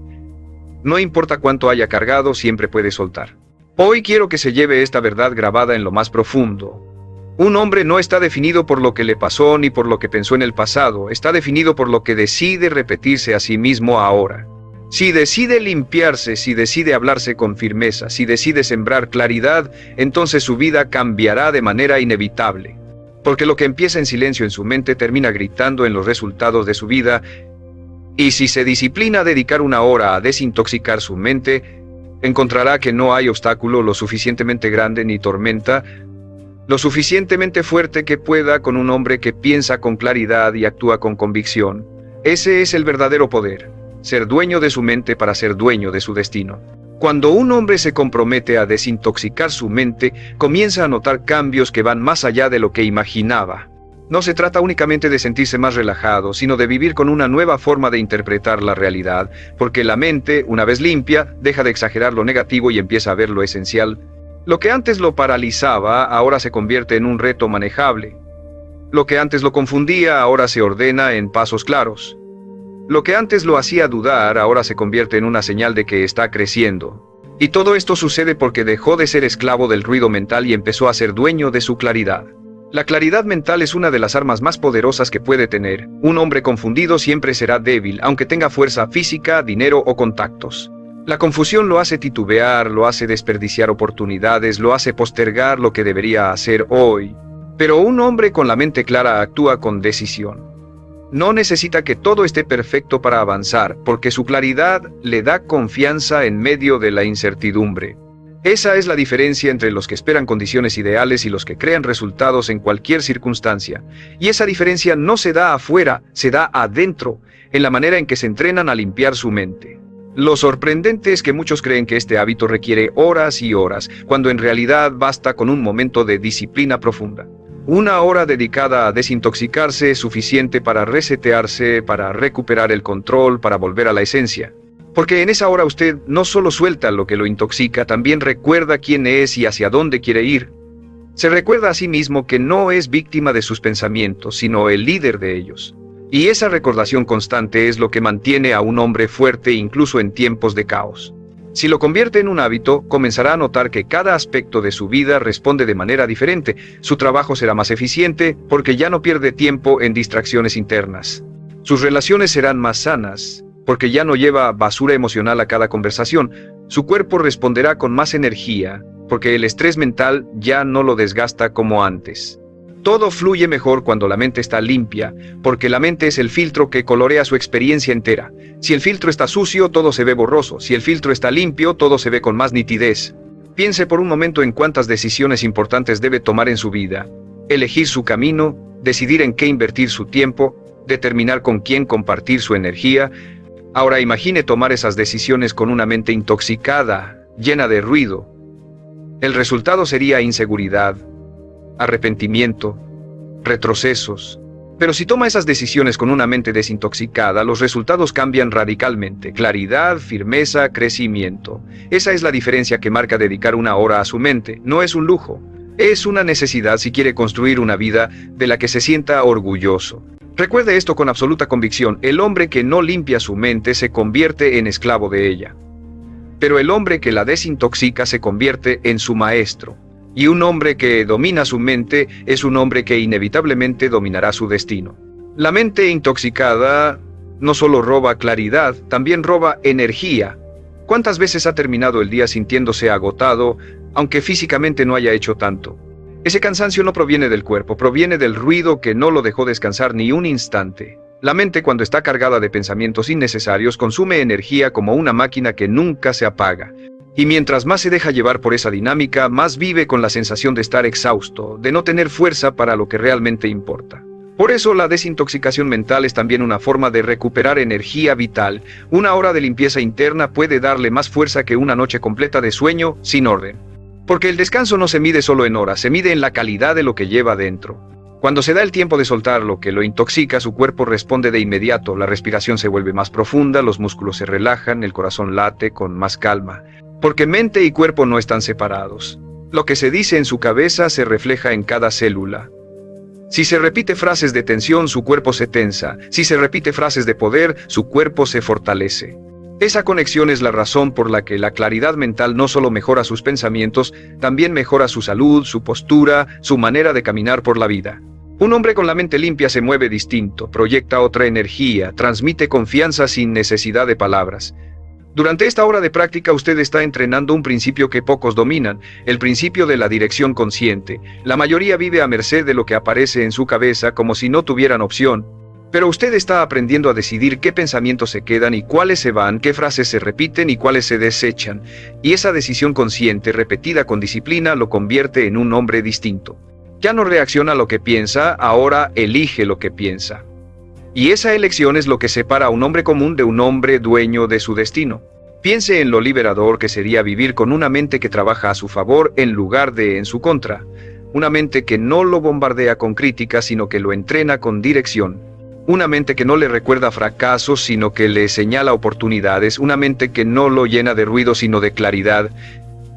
No importa cuánto haya cargado, siempre puede soltar. Hoy quiero que se lleve esta verdad grabada en lo más profundo. Un hombre no está definido por lo que le pasó ni por lo que pensó en el pasado, está definido por lo que decide repetirse a sí mismo ahora. Si decide limpiarse, si decide hablarse con firmeza, si decide sembrar claridad, entonces su vida cambiará de manera inevitable. Porque lo que empieza en silencio en su mente termina gritando en los resultados de su vida, y si se disciplina a dedicar una hora a desintoxicar su mente, encontrará que no hay obstáculo lo suficientemente grande ni tormenta lo suficientemente fuerte que pueda con un hombre que piensa con claridad y actúa con convicción. Ese es el verdadero poder, ser dueño de su mente para ser dueño de su destino. Cuando un hombre se compromete a desintoxicar su mente, comienza a notar cambios que van más allá de lo que imaginaba. No se trata únicamente de sentirse más relajado, sino de vivir con una nueva forma de interpretar la realidad, porque la mente, una vez limpia, deja de exagerar lo negativo y empieza a ver lo esencial. Lo que antes lo paralizaba, ahora se convierte en un reto manejable. Lo que antes lo confundía, ahora se ordena en pasos claros. Lo que antes lo hacía dudar, ahora se convierte en una señal de que está creciendo. Y todo esto sucede porque dejó de ser esclavo del ruido mental y empezó a ser dueño de su claridad. La claridad mental es una de las armas más poderosas que puede tener. Un hombre confundido siempre será débil, aunque tenga fuerza física, dinero o contactos. La confusión lo hace titubear, lo hace desperdiciar oportunidades, lo hace postergar lo que debería hacer hoy. Pero un hombre con la mente clara actúa con decisión. No necesita que todo esté perfecto para avanzar, porque su claridad le da confianza en medio de la incertidumbre. Esa es la diferencia entre los que esperan condiciones ideales y los que crean resultados en cualquier circunstancia. Y esa diferencia no se da afuera, se da adentro, en la manera en que se entrenan a limpiar su mente. Lo sorprendente es que muchos creen que este hábito requiere horas y horas, cuando en realidad basta con un momento de disciplina profunda. Una hora dedicada a desintoxicarse es suficiente para resetearse, para recuperar el control, para volver a la esencia. Porque en esa hora usted no solo suelta lo que lo intoxica, también recuerda quién es y hacia dónde quiere ir. Se recuerda a sí mismo que no es víctima de sus pensamientos, sino el líder de ellos. Y esa recordación constante es lo que mantiene a un hombre fuerte incluso en tiempos de caos. Si lo convierte en un hábito, comenzará a notar que cada aspecto de su vida responde de manera diferente. Su trabajo será más eficiente porque ya no pierde tiempo en distracciones internas. Sus relaciones serán más sanas porque ya no lleva basura emocional a cada conversación. Su cuerpo responderá con más energía porque el estrés mental ya no lo desgasta como antes. Todo fluye mejor cuando la mente está limpia, porque la mente es el filtro que colorea su experiencia entera. Si el filtro está sucio, todo se ve borroso. Si el filtro está limpio, todo se ve con más nitidez. Piense por un momento en cuántas decisiones importantes debe tomar en su vida. Elegir su camino, decidir en qué invertir su tiempo, determinar con quién compartir su energía. Ahora imagine tomar esas decisiones con una mente intoxicada, llena de ruido. El resultado sería inseguridad, arrepentimiento, retrocesos. Pero si toma esas decisiones con una mente desintoxicada, los resultados cambian radicalmente. Claridad, firmeza, crecimiento. Esa es la diferencia que marca dedicar una hora a su mente. No es un lujo, es una necesidad si quiere construir una vida de la que se sienta orgulloso. Recuerde esto con absoluta convicción: el hombre que no limpia su mente se convierte en esclavo de ella. Pero el hombre que la desintoxica se convierte en su maestro. Y un hombre que domina su mente es un hombre que inevitablemente dominará su destino. La mente intoxicada no solo roba claridad, también roba energía. ¿Cuántas veces ha terminado el día sintiéndose agotado, aunque físicamente no haya hecho tanto? Ese cansancio no proviene del cuerpo, proviene del ruido que no lo dejó descansar ni un instante. La mente, cuando está cargada de pensamientos innecesarios, consume energía como una máquina que nunca se apaga. Y mientras más se deja llevar por esa dinámica, más vive con la sensación de estar exhausto, de no tener fuerza para lo que realmente importa. Por eso la desintoxicación mental es también una forma de recuperar energía vital. Una hora de limpieza interna puede darle más fuerza que una noche completa de sueño sin orden. Porque el descanso no se mide solo en horas, se mide en la calidad de lo que lleva dentro. Cuando se da el tiempo de soltar lo que lo intoxica, su cuerpo responde de inmediato, la respiración se vuelve más profunda, los músculos se relajan, el corazón late con más calma. Porque mente y cuerpo no están separados. Lo que se dice en su cabeza se refleja en cada célula. Si se repite frases de tensión, su cuerpo se tensa. Si se repite frases de poder, su cuerpo se fortalece. Esa conexión es la razón por la que la claridad mental no solo mejora sus pensamientos, también mejora su salud, su postura, su manera de caminar por la vida. Un hombre con la mente limpia se mueve distinto, proyecta otra energía, transmite confianza sin necesidad de palabras. Durante esta hora de práctica usted está entrenando un principio que pocos dominan, el principio de la dirección consciente. La mayoría vive a merced de lo que aparece en su cabeza como si no tuvieran opción. Pero usted está aprendiendo a decidir qué pensamientos se quedan y cuáles se van, qué frases se repiten y cuáles se desechan. Y esa decisión consciente, repetida con disciplina, lo convierte en un hombre distinto. Ya no reacciona a lo que piensa, ahora elige lo que piensa. Y esa elección es lo que separa a un hombre común de un hombre dueño de su destino. Piense en lo liberador que sería vivir con una mente que trabaja a su favor en lugar de en su contra. Una mente que no lo bombardea con críticas, sino que lo entrena con dirección. Una mente que no le recuerda fracasos, sino que le señala oportunidades. Una mente que no lo llena de ruido, sino de claridad.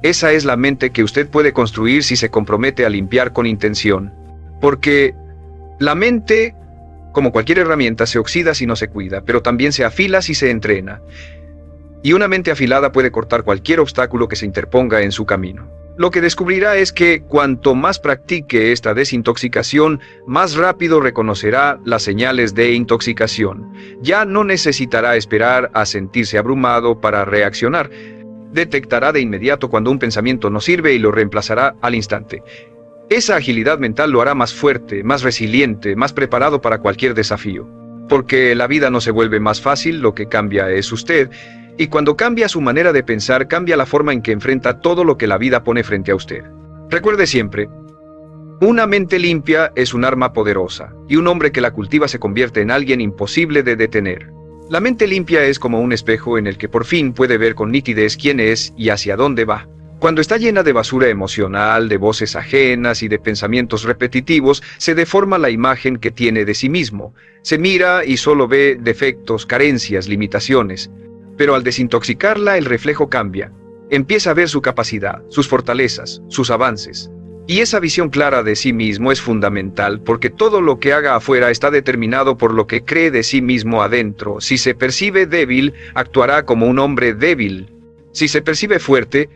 Esa es la mente que usted puede construir si se compromete a limpiar con intención. Porque la mente, como cualquier herramienta, se oxida si no se cuida, pero también se afila si se entrena. Y una mente afilada puede cortar cualquier obstáculo que se interponga en su camino. Lo que descubrirá es que cuanto más practique esta desintoxicación, más rápido reconocerá las señales de intoxicación. Ya no necesitará esperar a sentirse abrumado para reaccionar. Detectará de inmediato cuando un pensamiento no sirve y lo reemplazará al instante. Esa agilidad mental lo hará más fuerte, más resiliente, más preparado para cualquier desafío. Porque la vida no se vuelve más fácil, lo que cambia es usted. Y cuando cambia su manera de pensar, cambia la forma en que enfrenta todo lo que la vida pone frente a usted. Recuerde siempre, una mente limpia es un arma poderosa, y un hombre que la cultiva se convierte en alguien imposible de detener. La mente limpia es como un espejo en el que por fin puede ver con nitidez quién es y hacia dónde va. Cuando está llena de basura emocional, de voces ajenas y de pensamientos repetitivos, se deforma la imagen que tiene de sí mismo. Se mira y solo ve defectos, carencias, limitaciones. Pero al desintoxicarla, el reflejo cambia. Empieza a ver su capacidad, sus fortalezas, sus avances. Y esa visión clara de sí mismo es fundamental porque todo lo que haga afuera está determinado por lo que cree de sí mismo adentro. Si se percibe débil, actuará como un hombre débil. Si se percibe fuerte,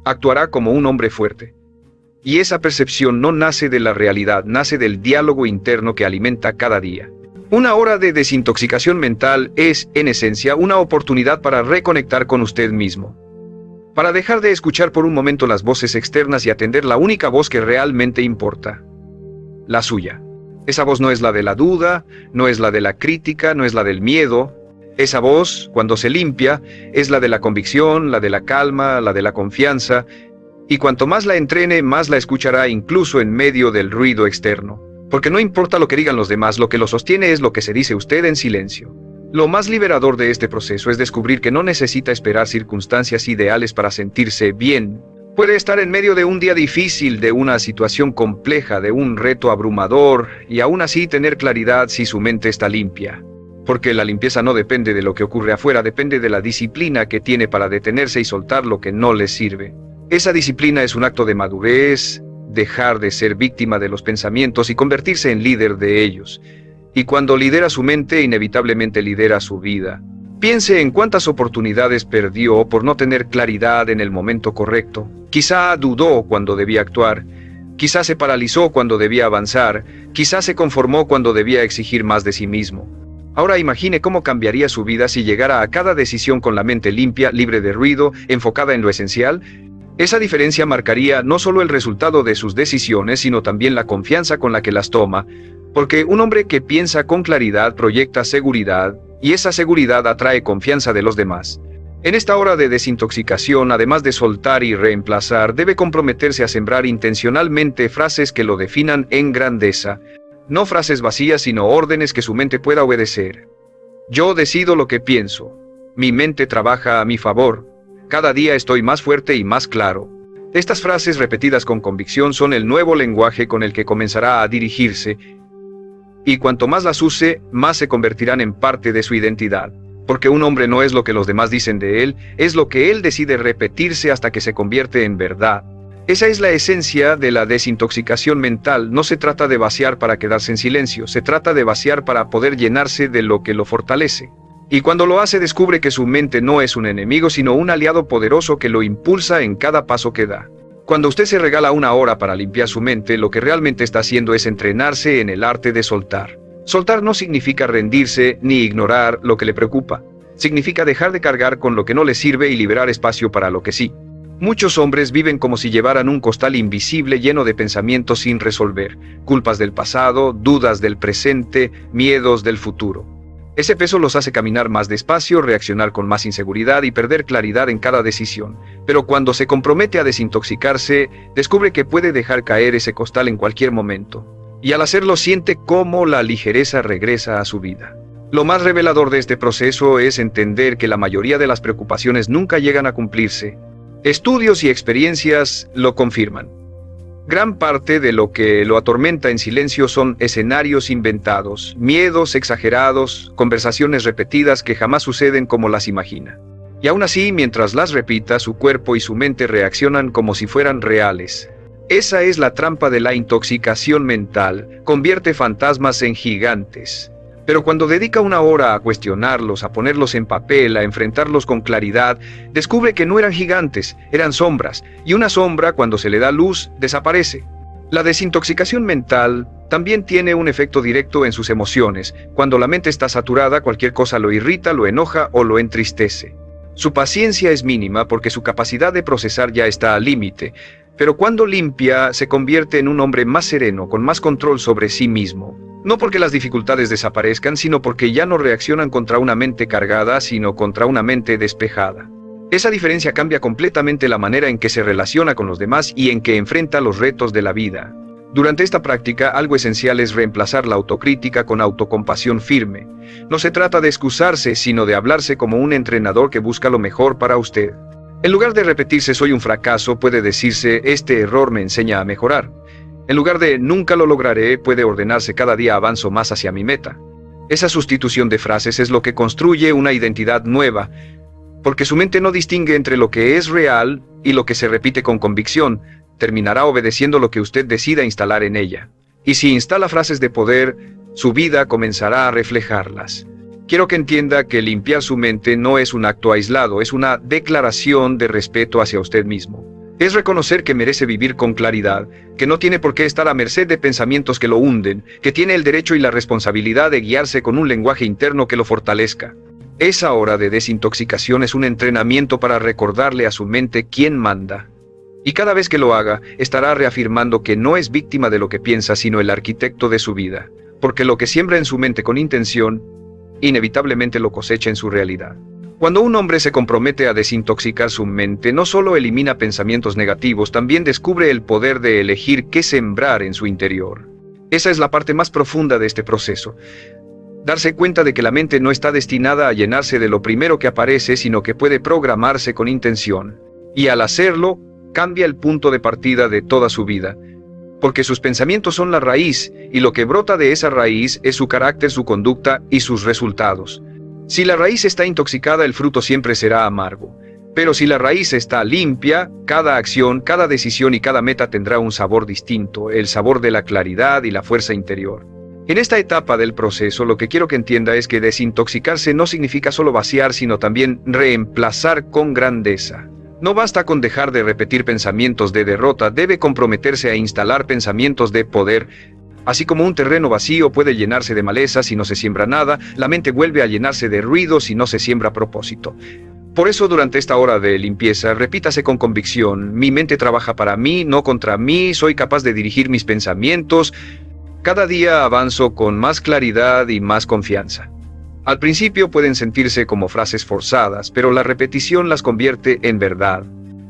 actuará como un hombre fuerte. Y esa percepción no nace de la realidad, nace del diálogo interno que alimenta cada día. Una hora de desintoxicación mental es, en esencia, una oportunidad para reconectar con usted mismo. Para dejar de escuchar por un momento las voces externas y atender la única voz que realmente importa. La suya. Esa voz no es la de la duda, no es la de la crítica, no es la del miedo. Esa voz, cuando se limpia, es la de la convicción, la de la calma, la de la confianza, y cuanto más la entrene, más la escuchará incluso en medio del ruido externo. Porque no importa lo que digan los demás, lo que lo sostiene es lo que se dice usted en silencio. Lo más liberador de este proceso es descubrir que no necesita esperar circunstancias ideales para sentirse bien. Puede estar en medio de un día difícil, de una situación compleja, de un reto abrumador, y aún así tener claridad si su mente está limpia. Porque la limpieza no depende de lo que ocurre afuera, depende de la disciplina que tiene para detenerse y soltar lo que no le sirve. Esa disciplina es un acto de madurez, dejar de ser víctima de los pensamientos y convertirse en líder de ellos. Y cuando lidera su mente, inevitablemente lidera su vida. Piense en cuántas oportunidades perdió por no tener claridad en el momento correcto. Quizá dudó cuando debía actuar. Quizá se paralizó cuando debía avanzar. Quizá se conformó cuando debía exigir más de sí mismo. Ahora imagine cómo cambiaría su vida si llegara a cada decisión con la mente limpia, libre de ruido, enfocada en lo esencial. Esa diferencia marcaría no solo el resultado de sus decisiones, sino también la confianza con la que las toma. Porque un hombre que piensa con claridad proyecta seguridad, y esa seguridad atrae confianza de los demás. En esta hora de desintoxicación, además de soltar y reemplazar, debe comprometerse a sembrar intencionalmente frases que lo definan en grandeza. No frases vacías, sino órdenes que su mente pueda obedecer. Yo decido lo que pienso. Mi mente trabaja a mi favor. Cada día estoy más fuerte y más claro. Estas frases repetidas con convicción son el nuevo lenguaje con el que comenzará a dirigirse. Y cuanto más las use, más se convertirán en parte de su identidad. Porque un hombre no es lo que los demás dicen de él, es lo que él decide repetirse hasta que se convierte en verdad. Esa es la esencia de la desintoxicación mental. No se trata de vaciar para quedarse en silencio, se trata de vaciar para poder llenarse de lo que lo fortalece. Y cuando lo hace, descubre que su mente no es un enemigo, sino un aliado poderoso que lo impulsa en cada paso que da. Cuando usted se regala una hora para limpiar su mente, lo que realmente está haciendo es entrenarse en el arte de soltar. Soltar no significa rendirse ni ignorar lo que le preocupa. Significa dejar de cargar con lo que no les sirve y liberar espacio para lo que sí. Muchos hombres viven como si llevaran un costal invisible lleno de pensamientos sin resolver, culpas del pasado, dudas del presente, miedos del futuro. Ese peso los hace caminar más despacio, reaccionar con más inseguridad y perder claridad en cada decisión. Pero cuando se compromete a desintoxicarse, descubre que puede dejar caer ese costal en cualquier momento. Y al hacerlo siente cómo la ligereza regresa a su vida. Lo más revelador de este proceso es entender que la mayoría de las preocupaciones nunca llegan a cumplirse. Estudios y experiencias lo confirman. Gran parte de lo que lo atormenta en silencio son escenarios inventados, miedos exagerados, conversaciones repetidas que jamás suceden como las imagina. Y aún así, mientras las repita, su cuerpo y su mente reaccionan como si fueran reales. Esa es la trampa de la intoxicación mental, convierte fantasmas en gigantes. Pero cuando dedica una hora a cuestionarlos, a ponerlos en papel, a enfrentarlos con claridad, descubre que no eran gigantes, eran sombras, y una sombra, cuando se le da luz, desaparece. La desintoxicación mental también tiene un efecto directo en sus emociones. Cuando la mente está saturada, cualquier cosa lo irrita, lo enoja o lo entristece. Su paciencia es mínima porque su capacidad de procesar ya está al límite, pero cuando limpia, se convierte en un hombre más sereno, con más control sobre sí mismo. No porque las dificultades desaparezcan, sino porque ya no reaccionan contra una mente cargada, sino contra una mente despejada. Esa diferencia cambia completamente la manera en que se relaciona con los demás y en que enfrenta los retos de la vida. Durante esta práctica, algo esencial es reemplazar la autocrítica con autocompasión firme. No se trata de excusarse, sino de hablarse como un entrenador que busca lo mejor para usted. En lugar de repetirse soy un fracaso, puede decirse este error me enseña a mejorar. En lugar de nunca lo lograré, puede ordenarse cada día avanzo más hacia mi meta. Esa sustitución de frases es lo que construye una identidad nueva, porque su mente no distingue entre lo que es real y lo que se repite con convicción. Terminará obedeciendo lo que usted decida instalar en ella. Y si instala frases de poder, su vida comenzará a reflejarlas. Quiero que entienda que limpiar su mente no es un acto aislado, es una declaración de respeto hacia usted mismo. Es reconocer que merece vivir con claridad, que no tiene por qué estar a merced de pensamientos que lo hunden, que tiene el derecho y la responsabilidad de guiarse con un lenguaje interno que lo fortalezca. Esa hora de desintoxicación es un entrenamiento para recordarle a su mente quién manda. Y cada vez que lo haga, estará reafirmando que no es víctima de lo que piensa, sino el arquitecto de su vida, porque lo que siembra en su mente con intención, inevitablemente lo cosecha en su realidad. Cuando un hombre se compromete a desintoxicar su mente, no solo elimina pensamientos negativos, también descubre el poder de elegir qué sembrar en su interior. Esa es la parte más profunda de este proceso. Darse cuenta de que la mente no está destinada a llenarse de lo primero que aparece, sino que puede programarse con intención. Y al hacerlo, cambia el punto de partida de toda su vida. Porque sus pensamientos son la raíz, y lo que brota de esa raíz es su carácter, su conducta y sus resultados. Si la raíz está intoxicada, el fruto siempre será amargo. Pero si la raíz está limpia, cada acción, cada decisión y cada meta tendrá un sabor distinto, el sabor de la claridad y la fuerza interior. En esta etapa del proceso, lo que quiero que entienda es que desintoxicarse no significa solo vaciar, sino también reemplazar con grandeza. No basta con dejar de repetir pensamientos de derrota, debe comprometerse a instalar pensamientos de poder. Así como un terreno vacío puede llenarse de maleza si no se siembra nada, la mente vuelve a llenarse de ruido si no se siembra propósito. Por eso durante esta hora de limpieza, repítase con convicción, mi mente trabaja para mí, no contra mí, soy capaz de dirigir mis pensamientos. Cada día avanzo con más claridad y más confianza. Al principio pueden sentirse como frases forzadas, pero la repetición las convierte en verdad.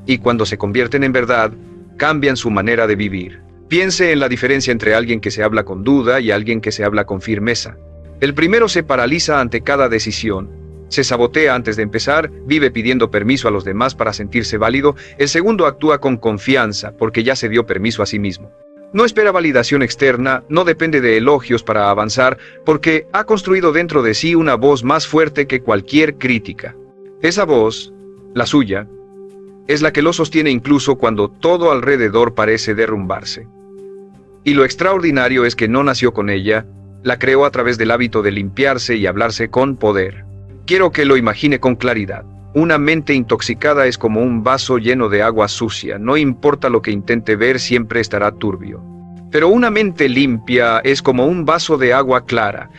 Y cuando se convierten en verdad, cambian su manera de vivir. Piense en la diferencia entre alguien que se habla con duda y alguien que se habla con firmeza. El primero se paraliza ante cada decisión, se sabotea antes de empezar, vive pidiendo permiso a los demás para sentirse válido. El segundo actúa con confianza porque ya se dio permiso a sí mismo. No espera validación externa, no depende de elogios para avanzar, porque ha construido dentro de sí una voz más fuerte que cualquier crítica. Esa voz, la suya, es la que lo sostiene incluso cuando todo alrededor parece derrumbarse. Y lo extraordinario es que no nació con ella, la creó a través del hábito de limpiarse y hablarse con poder. Quiero que lo imagine con claridad. Una mente intoxicada es como un vaso lleno de agua sucia, no importa lo que intente ver, siempre estará turbio. Pero una mente limpia es como un vaso de agua clara.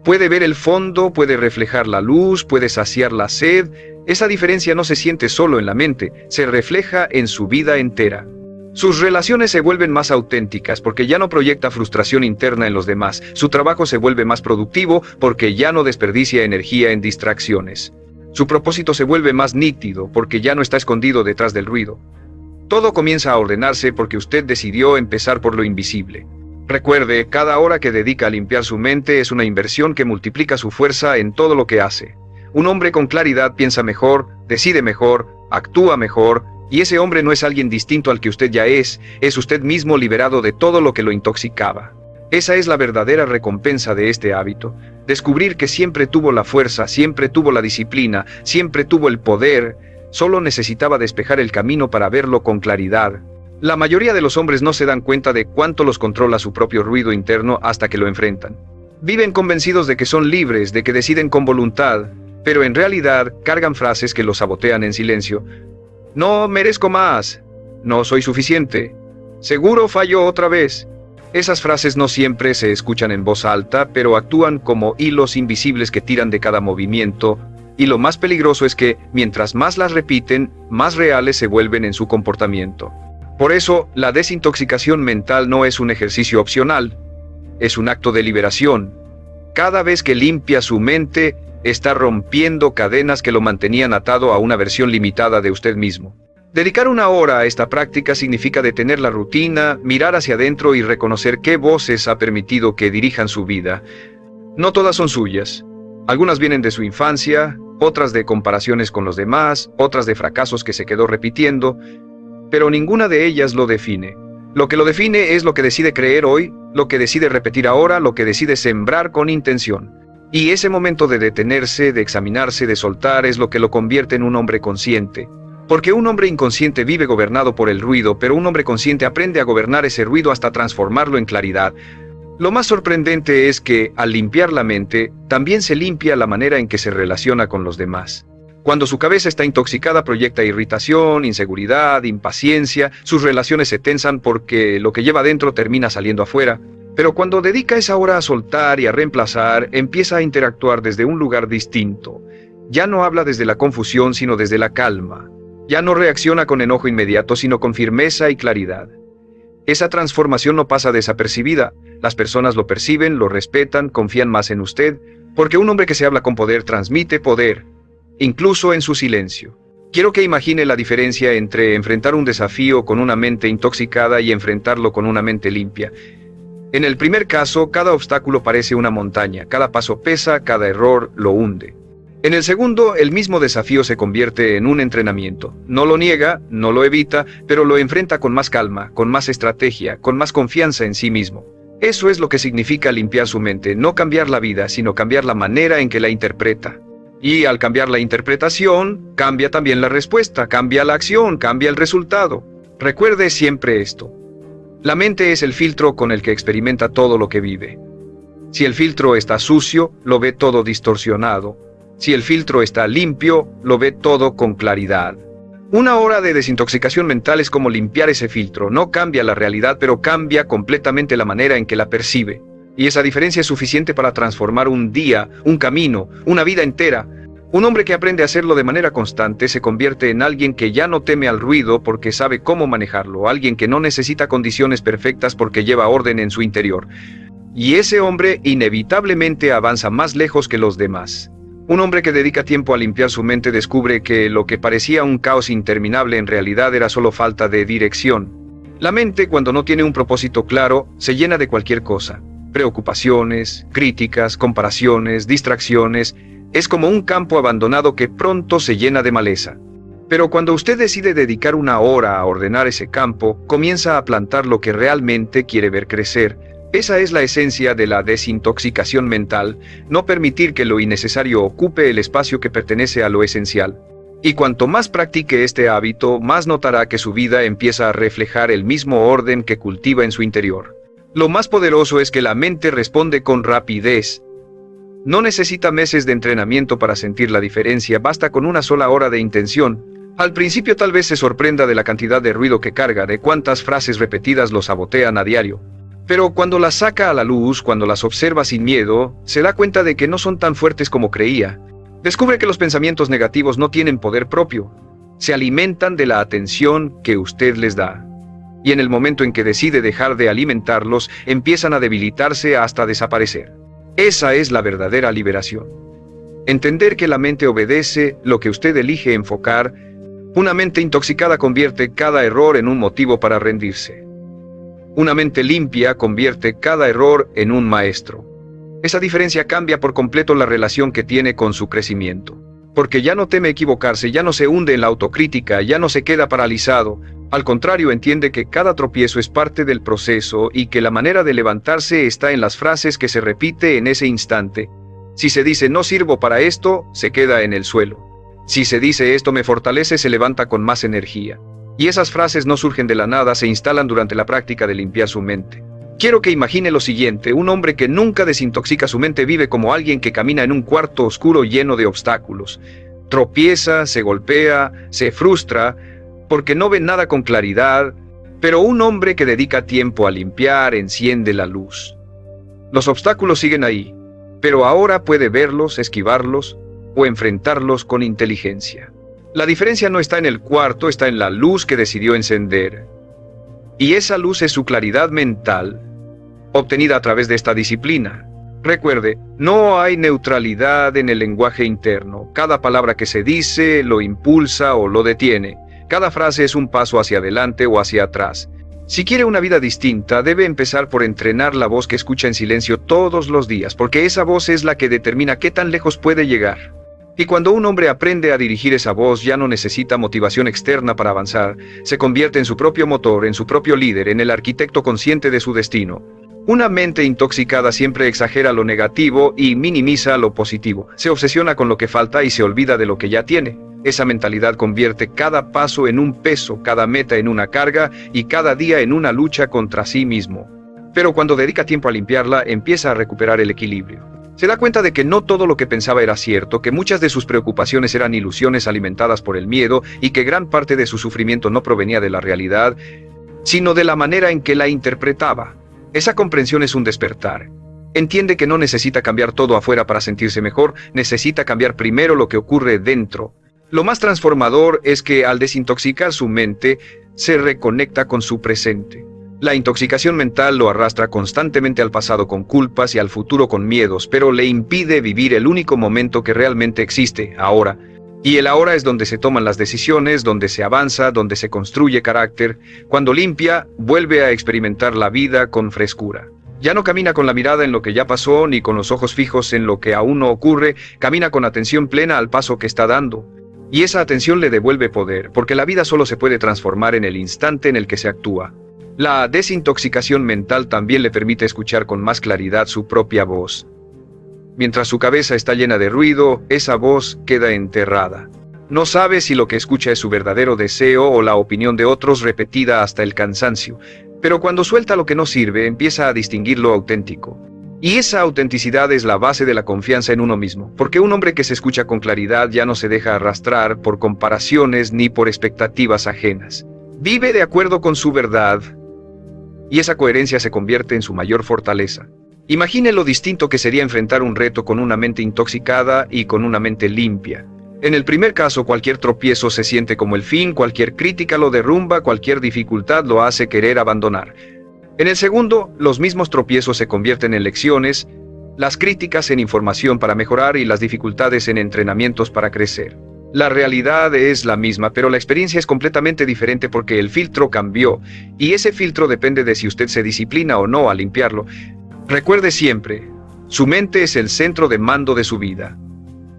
Puede ver el fondo, puede reflejar la luz, puede saciar la sed. Esa diferencia no se siente solo en la mente, se refleja en su vida entera. Sus relaciones se vuelven más auténticas porque ya no proyecta frustración interna en los demás. Su trabajo se vuelve más productivo porque ya no desperdicia energía en distracciones. Su propósito se vuelve más nítido porque ya no está escondido detrás del ruido. Todo comienza a ordenarse porque usted decidió empezar por lo invisible. Recuerde, cada hora que dedica a limpiar su mente es una inversión que multiplica su fuerza en todo lo que hace. Un hombre con claridad piensa mejor, decide mejor, actúa mejor, y ese hombre no es alguien distinto al que usted ya es usted mismo liberado de todo lo que lo intoxicaba. Esa es la verdadera recompensa de este hábito, descubrir que siempre tuvo la fuerza, siempre tuvo la disciplina, siempre tuvo el poder, solo necesitaba despejar el camino para verlo con claridad. La mayoría de los hombres no se dan cuenta de cuánto los controla su propio ruido interno hasta que lo enfrentan. Viven convencidos de que son libres, de que deciden con voluntad, pero en realidad cargan frases que los sabotean en silencio. No merezco más. No soy suficiente. Seguro fallo otra vez. Esas frases no siempre se escuchan en voz alta, pero actúan como hilos invisibles que tiran de cada movimiento, y lo más peligroso es que, mientras más las repiten, más reales se vuelven en su comportamiento. Por eso, la desintoxicación mental no es un ejercicio opcional, es un acto de liberación. Cada vez que limpia su mente, está rompiendo cadenas que lo mantenían atado a una versión limitada de usted mismo. Dedicar una hora a esta práctica significa detener la rutina, mirar hacia adentro y reconocer qué voces ha permitido que dirijan su vida. No todas son suyas. Algunas vienen de su infancia, otras de comparaciones con los demás, otras de fracasos que se quedó repitiendo, pero ninguna de ellas lo define. Lo que lo define es lo que decide creer hoy, lo que decide repetir ahora, lo que decide sembrar con intención. Y ese momento de detenerse, de examinarse, de soltar, es lo que lo convierte en un hombre consciente. Porque un hombre inconsciente vive gobernado por el ruido, pero un hombre consciente aprende a gobernar ese ruido hasta transformarlo en claridad. Lo más sorprendente es que, al limpiar la mente, también se limpia la manera en que se relaciona con los demás. Cuando su cabeza está intoxicada, proyecta irritación, inseguridad, impaciencia, sus relaciones se tensan porque lo que lleva dentro termina saliendo afuera. Pero cuando dedica esa hora a soltar y a reemplazar, empieza a interactuar desde un lugar distinto. Ya no habla desde la confusión, sino desde la calma. Ya no reacciona con enojo inmediato, sino con firmeza y claridad. Esa transformación no pasa desapercibida. Las personas lo perciben, lo respetan, confían más en usted, porque un hombre que se habla con poder transmite poder, incluso en su silencio. Quiero que imagine la diferencia entre enfrentar un desafío con una mente intoxicada y enfrentarlo con una mente limpia. En el primer caso, cada obstáculo parece una montaña, cada paso pesa, cada error lo hunde. En el segundo, el mismo desafío se convierte en un entrenamiento. No lo niega, no lo evita, pero lo enfrenta con más calma, con más estrategia, con más confianza en sí mismo. Eso es lo que significa limpiar su mente, no cambiar la vida, sino cambiar la manera en que la interpreta. Y al cambiar la interpretación, cambia también la respuesta, cambia la acción, cambia el resultado. Recuerde siempre esto. La mente es el filtro con el que experimenta todo lo que vive. Si el filtro está sucio, lo ve todo distorsionado. Si el filtro está limpio, lo ve todo con claridad. Una hora de desintoxicación mental es como limpiar ese filtro. No cambia la realidad, pero cambia completamente la manera en que la percibe. Y esa diferencia es suficiente para transformar un día, un camino, una vida entera. Un hombre que aprende a hacerlo de manera constante se convierte en alguien que ya no teme al ruido porque sabe cómo manejarlo, alguien que no necesita condiciones perfectas porque lleva orden en su interior. Y ese hombre inevitablemente avanza más lejos que los demás. Un hombre que dedica tiempo a limpiar su mente descubre que lo que parecía un caos interminable en realidad era solo falta de dirección. La mente, cuando no tiene un propósito claro, se llena de cualquier cosa. Preocupaciones, críticas, comparaciones, distracciones. Es como un campo abandonado que pronto se llena de maleza. Pero cuando usted decide dedicar una hora a ordenar ese campo, comienza a plantar lo que realmente quiere ver crecer. Esa es la esencia de la desintoxicación mental, no permitir que lo innecesario ocupe el espacio que pertenece a lo esencial. Y cuanto más practique este hábito, más notará que su vida empieza a reflejar el mismo orden que cultiva en su interior. Lo más poderoso es que la mente responde con rapidez. No necesita meses de entrenamiento para sentir la diferencia, basta con una sola hora de intención. Al principio tal vez se sorprenda de la cantidad de ruido que carga, de cuántas frases repetidas lo sabotean a diario. Pero cuando las saca a la luz, cuando las observa sin miedo, se da cuenta de que no son tan fuertes como creía. Descubre que los pensamientos negativos no tienen poder propio. Se alimentan de la atención que usted les da. Y en el momento en que decide dejar de alimentarlos, empiezan a debilitarse hasta desaparecer. Esa es la verdadera liberación. Entender que la mente obedece lo que usted elige enfocar. Una mente intoxicada convierte cada error en un motivo para rendirse. Una mente limpia convierte cada error en un maestro. Esa diferencia cambia por completo la relación que tiene con su crecimiento. Porque ya no teme equivocarse, ya no se hunde en la autocrítica, ya no se queda paralizado. Al contrario, entiende que cada tropiezo es parte del proceso y que la manera de levantarse está en las frases que se repite en ese instante. Si se dice no sirvo para esto, se queda en el suelo. Si se dice esto me fortalece, se levanta con más energía. Y esas frases no surgen de la nada, se instalan durante la práctica de limpiar su mente. Quiero que imagine lo siguiente: un hombre que nunca desintoxica su mente vive como alguien que camina en un cuarto oscuro lleno de obstáculos. Tropieza, se golpea, se frustra, porque no ve nada con claridad, pero un hombre que dedica tiempo a limpiar enciende la luz. Los obstáculos siguen ahí, pero ahora puede verlos, esquivarlos o enfrentarlos con inteligencia. La diferencia no está en el cuarto, está en la luz que decidió encender. Y esa luz es su claridad mental, obtenida a través de esta disciplina. Recuerde, no hay neutralidad en el lenguaje interno. Cada palabra que se dice lo impulsa o lo detiene. Cada frase es un paso hacia adelante o hacia atrás. Si quiere una vida distinta, debe empezar por entrenar la voz que escucha en silencio todos los días, porque esa voz es la que determina qué tan lejos puede llegar. Y cuando un hombre aprende a dirigir esa voz, ya no necesita motivación externa para avanzar. Se convierte en su propio motor, en su propio líder, en el arquitecto consciente de su destino. Una mente intoxicada siempre exagera lo negativo y minimiza lo positivo. Se obsesiona con lo que falta y se olvida de lo que ya tiene. Esa mentalidad convierte cada paso en un peso, cada meta en una carga y cada día en una lucha contra sí mismo. Pero cuando dedica tiempo a limpiarla, empieza a recuperar el equilibrio. Se da cuenta de que no todo lo que pensaba era cierto, que muchas de sus preocupaciones eran ilusiones alimentadas por el miedo y que gran parte de su sufrimiento no provenía de la realidad, sino de la manera en que la interpretaba. Esa comprensión es un despertar. Entiende que no necesita cambiar todo afuera para sentirse mejor, necesita cambiar primero lo que ocurre dentro. Lo más transformador es que al desintoxicar su mente, se reconecta con su presente. La intoxicación mental lo arrastra constantemente al pasado con culpas y al futuro con miedos, pero le impide vivir el único momento que realmente existe, ahora. Y el ahora es donde se toman las decisiones, donde se avanza, donde se construye carácter. Cuando limpia, vuelve a experimentar la vida con frescura. Ya no camina con la mirada en lo que ya pasó, ni con los ojos fijos en lo que aún no ocurre, camina con atención plena al paso que está dando. Y esa atención le devuelve poder, porque la vida solo se puede transformar en el instante en el que se actúa. La desintoxicación mental también le permite escuchar con más claridad su propia voz. Mientras su cabeza está llena de ruido, esa voz queda enterrada. No sabe si lo que escucha es su verdadero deseo o la opinión de otros repetida hasta el cansancio. Pero cuando suelta lo que no sirve, empieza a distinguir lo auténtico. Y esa autenticidad es la base de la confianza en uno mismo, porque un hombre que se escucha con claridad ya no se deja arrastrar por comparaciones ni por expectativas ajenas. Vive de acuerdo con su verdad, y esa coherencia se convierte en su mayor fortaleza. Imagine lo distinto que sería enfrentar un reto con una mente intoxicada y con una mente limpia. En el primer caso, cualquier tropiezo se siente como el fin, cualquier crítica lo derrumba, cualquier dificultad lo hace querer abandonar. En el segundo, los mismos tropiezos se convierten en lecciones, las críticas en información para mejorar y las dificultades en entrenamientos para crecer. La realidad es la misma, pero la experiencia es completamente diferente porque el filtro cambió, y ese filtro depende de si usted se disciplina o no a limpiarlo. Recuerde siempre, su mente es el centro de mando de su vida.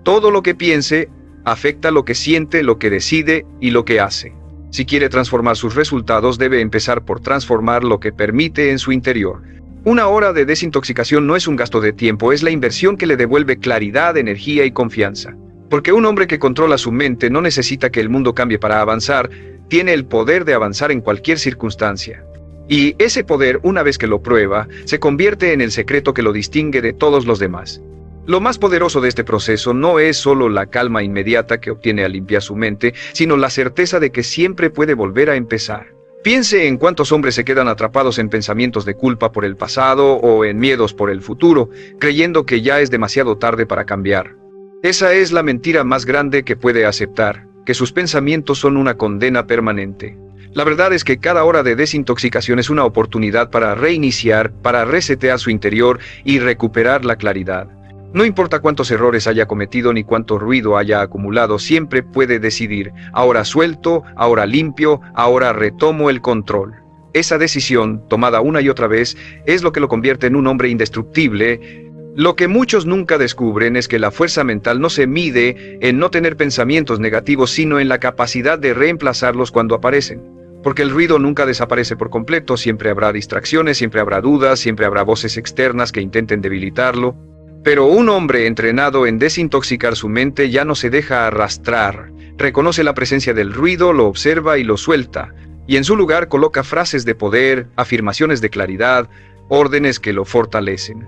Todo lo que piense afecta lo que siente, lo que decide y lo que hace. Si quiere transformar sus resultados, debe empezar por transformar lo que permite en su interior. Una hora de desintoxicación no es un gasto de tiempo, es la inversión que le devuelve claridad, energía y confianza. Porque un hombre que controla su mente no necesita que el mundo cambie para avanzar, tiene el poder de avanzar en cualquier circunstancia. Y ese poder, una vez que lo prueba, se convierte en el secreto que lo distingue de todos los demás. Lo más poderoso de este proceso no es solo la calma inmediata que obtiene al limpiar su mente, sino la certeza de que siempre puede volver a empezar. Piense en cuántos hombres se quedan atrapados en pensamientos de culpa por el pasado o en miedos por el futuro, creyendo que ya es demasiado tarde para cambiar. Esa es la mentira más grande que puede aceptar, que sus pensamientos son una condena permanente. La verdad es que cada hora de desintoxicación es una oportunidad para reiniciar, para resetear su interior y recuperar la claridad. No importa cuántos errores haya cometido ni cuánto ruido haya acumulado, siempre puede decidir, ahora suelto, ahora limpio, ahora retomo el control. Esa decisión, tomada una y otra vez, es lo que lo convierte en un hombre indestructible. Lo que muchos nunca descubren es que la fuerza mental no se mide en no tener pensamientos negativos, sino en la capacidad de reemplazarlos cuando aparecen. Porque el ruido nunca desaparece por completo, siempre habrá distracciones, siempre habrá dudas, siempre habrá voces externas que intenten debilitarlo. Pero un hombre entrenado en desintoxicar su mente ya no se deja arrastrar, reconoce la presencia del ruido, lo observa y lo suelta, y en su lugar coloca frases de poder, afirmaciones de claridad, órdenes que lo fortalecen.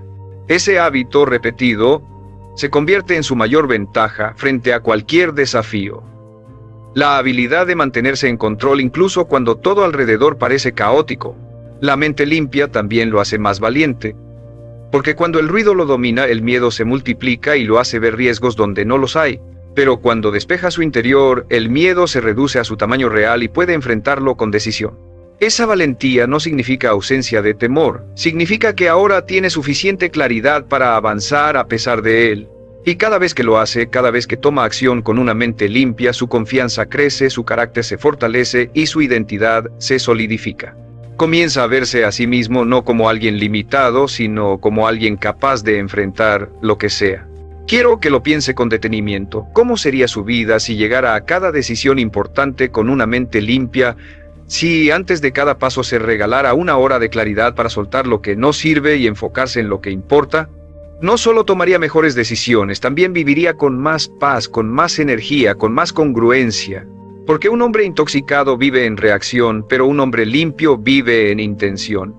Ese hábito repetido se convierte en su mayor ventaja frente a cualquier desafío. La habilidad de mantenerse en control incluso cuando todo alrededor parece caótico. La mente limpia también lo hace más valiente. Porque cuando el ruido lo domina, el miedo se multiplica y lo hace ver riesgos donde no los hay. Pero cuando despeja su interior, el miedo se reduce a su tamaño real y puede enfrentarlo con decisión. Esa valentía no significa ausencia de temor, significa que ahora tiene suficiente claridad para avanzar a pesar de él. Y cada vez que lo hace, cada vez que toma acción con una mente limpia, su confianza crece, su carácter se fortalece y su identidad se solidifica. Comienza a verse a sí mismo no como alguien limitado, sino como alguien capaz de enfrentar lo que sea. Quiero que lo piense con detenimiento. ¿Cómo sería su vida si llegara a cada decisión importante con una mente limpia? Si antes de cada paso se regalara una hora de claridad para soltar lo que no sirve y enfocarse en lo que importa, no solo tomaría mejores decisiones, también viviría con más paz, con más energía, con más congruencia. Porque un hombre intoxicado vive en reacción, pero un hombre limpio vive en intención.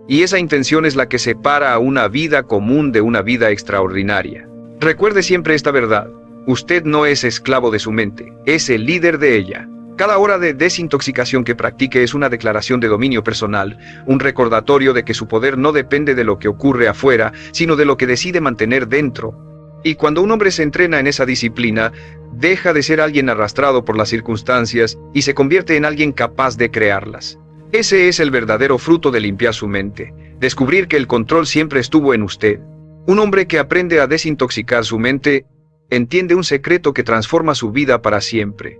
Y esa intención es la que separa a una vida común de una vida extraordinaria. Recuerde siempre esta verdad: usted no es esclavo de su mente, es el líder de ella. Cada hora de desintoxicación que practique es una declaración de dominio personal, un recordatorio de que su poder no depende de lo que ocurre afuera, sino de lo que decide mantener dentro. Y cuando un hombre se entrena en esa disciplina, deja de ser alguien arrastrado por las circunstancias y se convierte en alguien capaz de crearlas. Ese es el verdadero fruto de limpiar su mente, descubrir que el control siempre estuvo en usted. Un hombre que aprende a desintoxicar su mente, entiende un secreto que transforma su vida para siempre.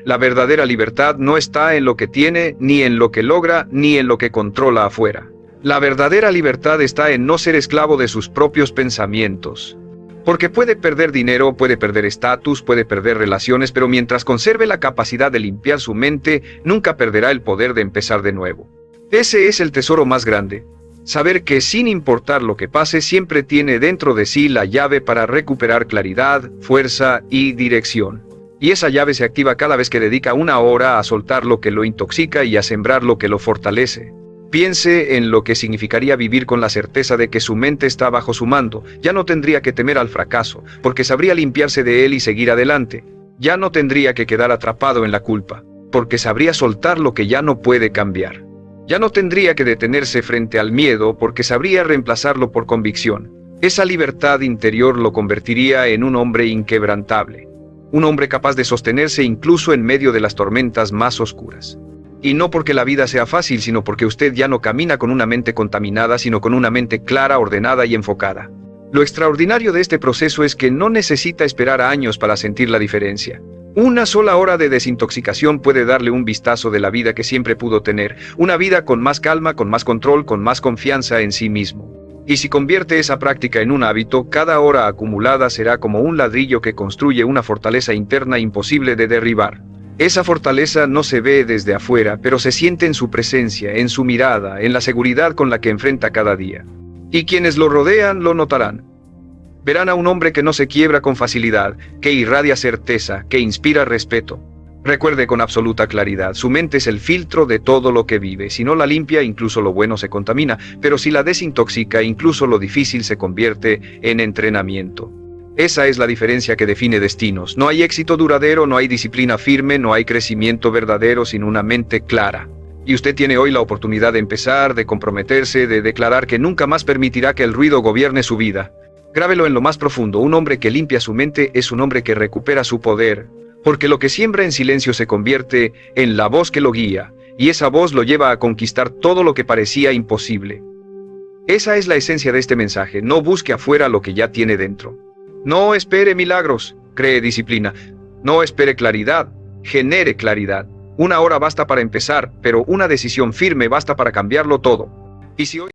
La verdadera libertad no está en lo que tiene, ni en lo que logra, ni en lo que controla afuera. La verdadera libertad está en no ser esclavo de sus propios pensamientos. Porque puede perder dinero, puede perder estatus, puede perder relaciones, pero mientras conserve la capacidad de limpiar su mente, nunca perderá el poder de empezar de nuevo. Ese es el tesoro más grande. Saber que sin importar lo que pase, siempre tiene dentro de sí la llave para recuperar claridad, fuerza y dirección. Y esa llave se activa cada vez que dedica una hora a soltar lo que lo intoxica y a sembrar lo que lo fortalece. Piense en lo que significaría vivir con la certeza de que su mente está bajo su mando. Ya no tendría que temer al fracaso, porque sabría limpiarse de él y seguir adelante. Ya no tendría que quedar atrapado en la culpa, porque sabría soltar lo que ya no puede cambiar. Ya no tendría que detenerse frente al miedo, porque sabría reemplazarlo por convicción. Esa libertad interior lo convertiría en un hombre inquebrantable. Un hombre capaz de sostenerse incluso en medio de las tormentas más oscuras. Y no porque la vida sea fácil, sino porque usted ya no camina con una mente contaminada, sino con una mente clara, ordenada y enfocada. Lo extraordinario de este proceso es que no necesita esperar años para sentir la diferencia. Una sola hora de desintoxicación puede darle un vistazo de la vida que siempre pudo tener, una vida con más calma, con más control, con más confianza en sí mismo. Y si convierte esa práctica en un hábito, cada hora acumulada será como un ladrillo que construye una fortaleza interna imposible de derribar. Esa fortaleza no se ve desde afuera, pero se siente en su presencia, en su mirada, en la seguridad con la que enfrenta cada día. Y quienes lo rodean lo notarán. Verán a un hombre que no se quiebra con facilidad, que irradia certeza, que inspira respeto. Recuerde con absoluta claridad, su mente es el filtro de todo lo que vive. Si no la limpia, incluso lo bueno se contamina, pero si la desintoxica, incluso lo difícil se convierte en entrenamiento. Esa es la diferencia que define destinos. No hay éxito duradero, no hay disciplina firme, no hay crecimiento verdadero sin una mente clara. Y usted tiene hoy la oportunidad de empezar, de comprometerse, de declarar que nunca más permitirá que el ruido gobierne su vida. Grábelo en lo más profundo: un hombre que limpia su mente es un hombre que recupera su poder, porque lo que siembra en silencio se convierte en la voz que lo guía, y esa voz lo lleva a conquistar todo lo que parecía imposible. Esa es la esencia de este mensaje: no busque afuera lo que ya tiene dentro. No espere milagros, cree disciplina. No espere claridad, genere claridad. Una hora basta para empezar, pero una decisión firme basta para cambiarlo todo. Y si hoy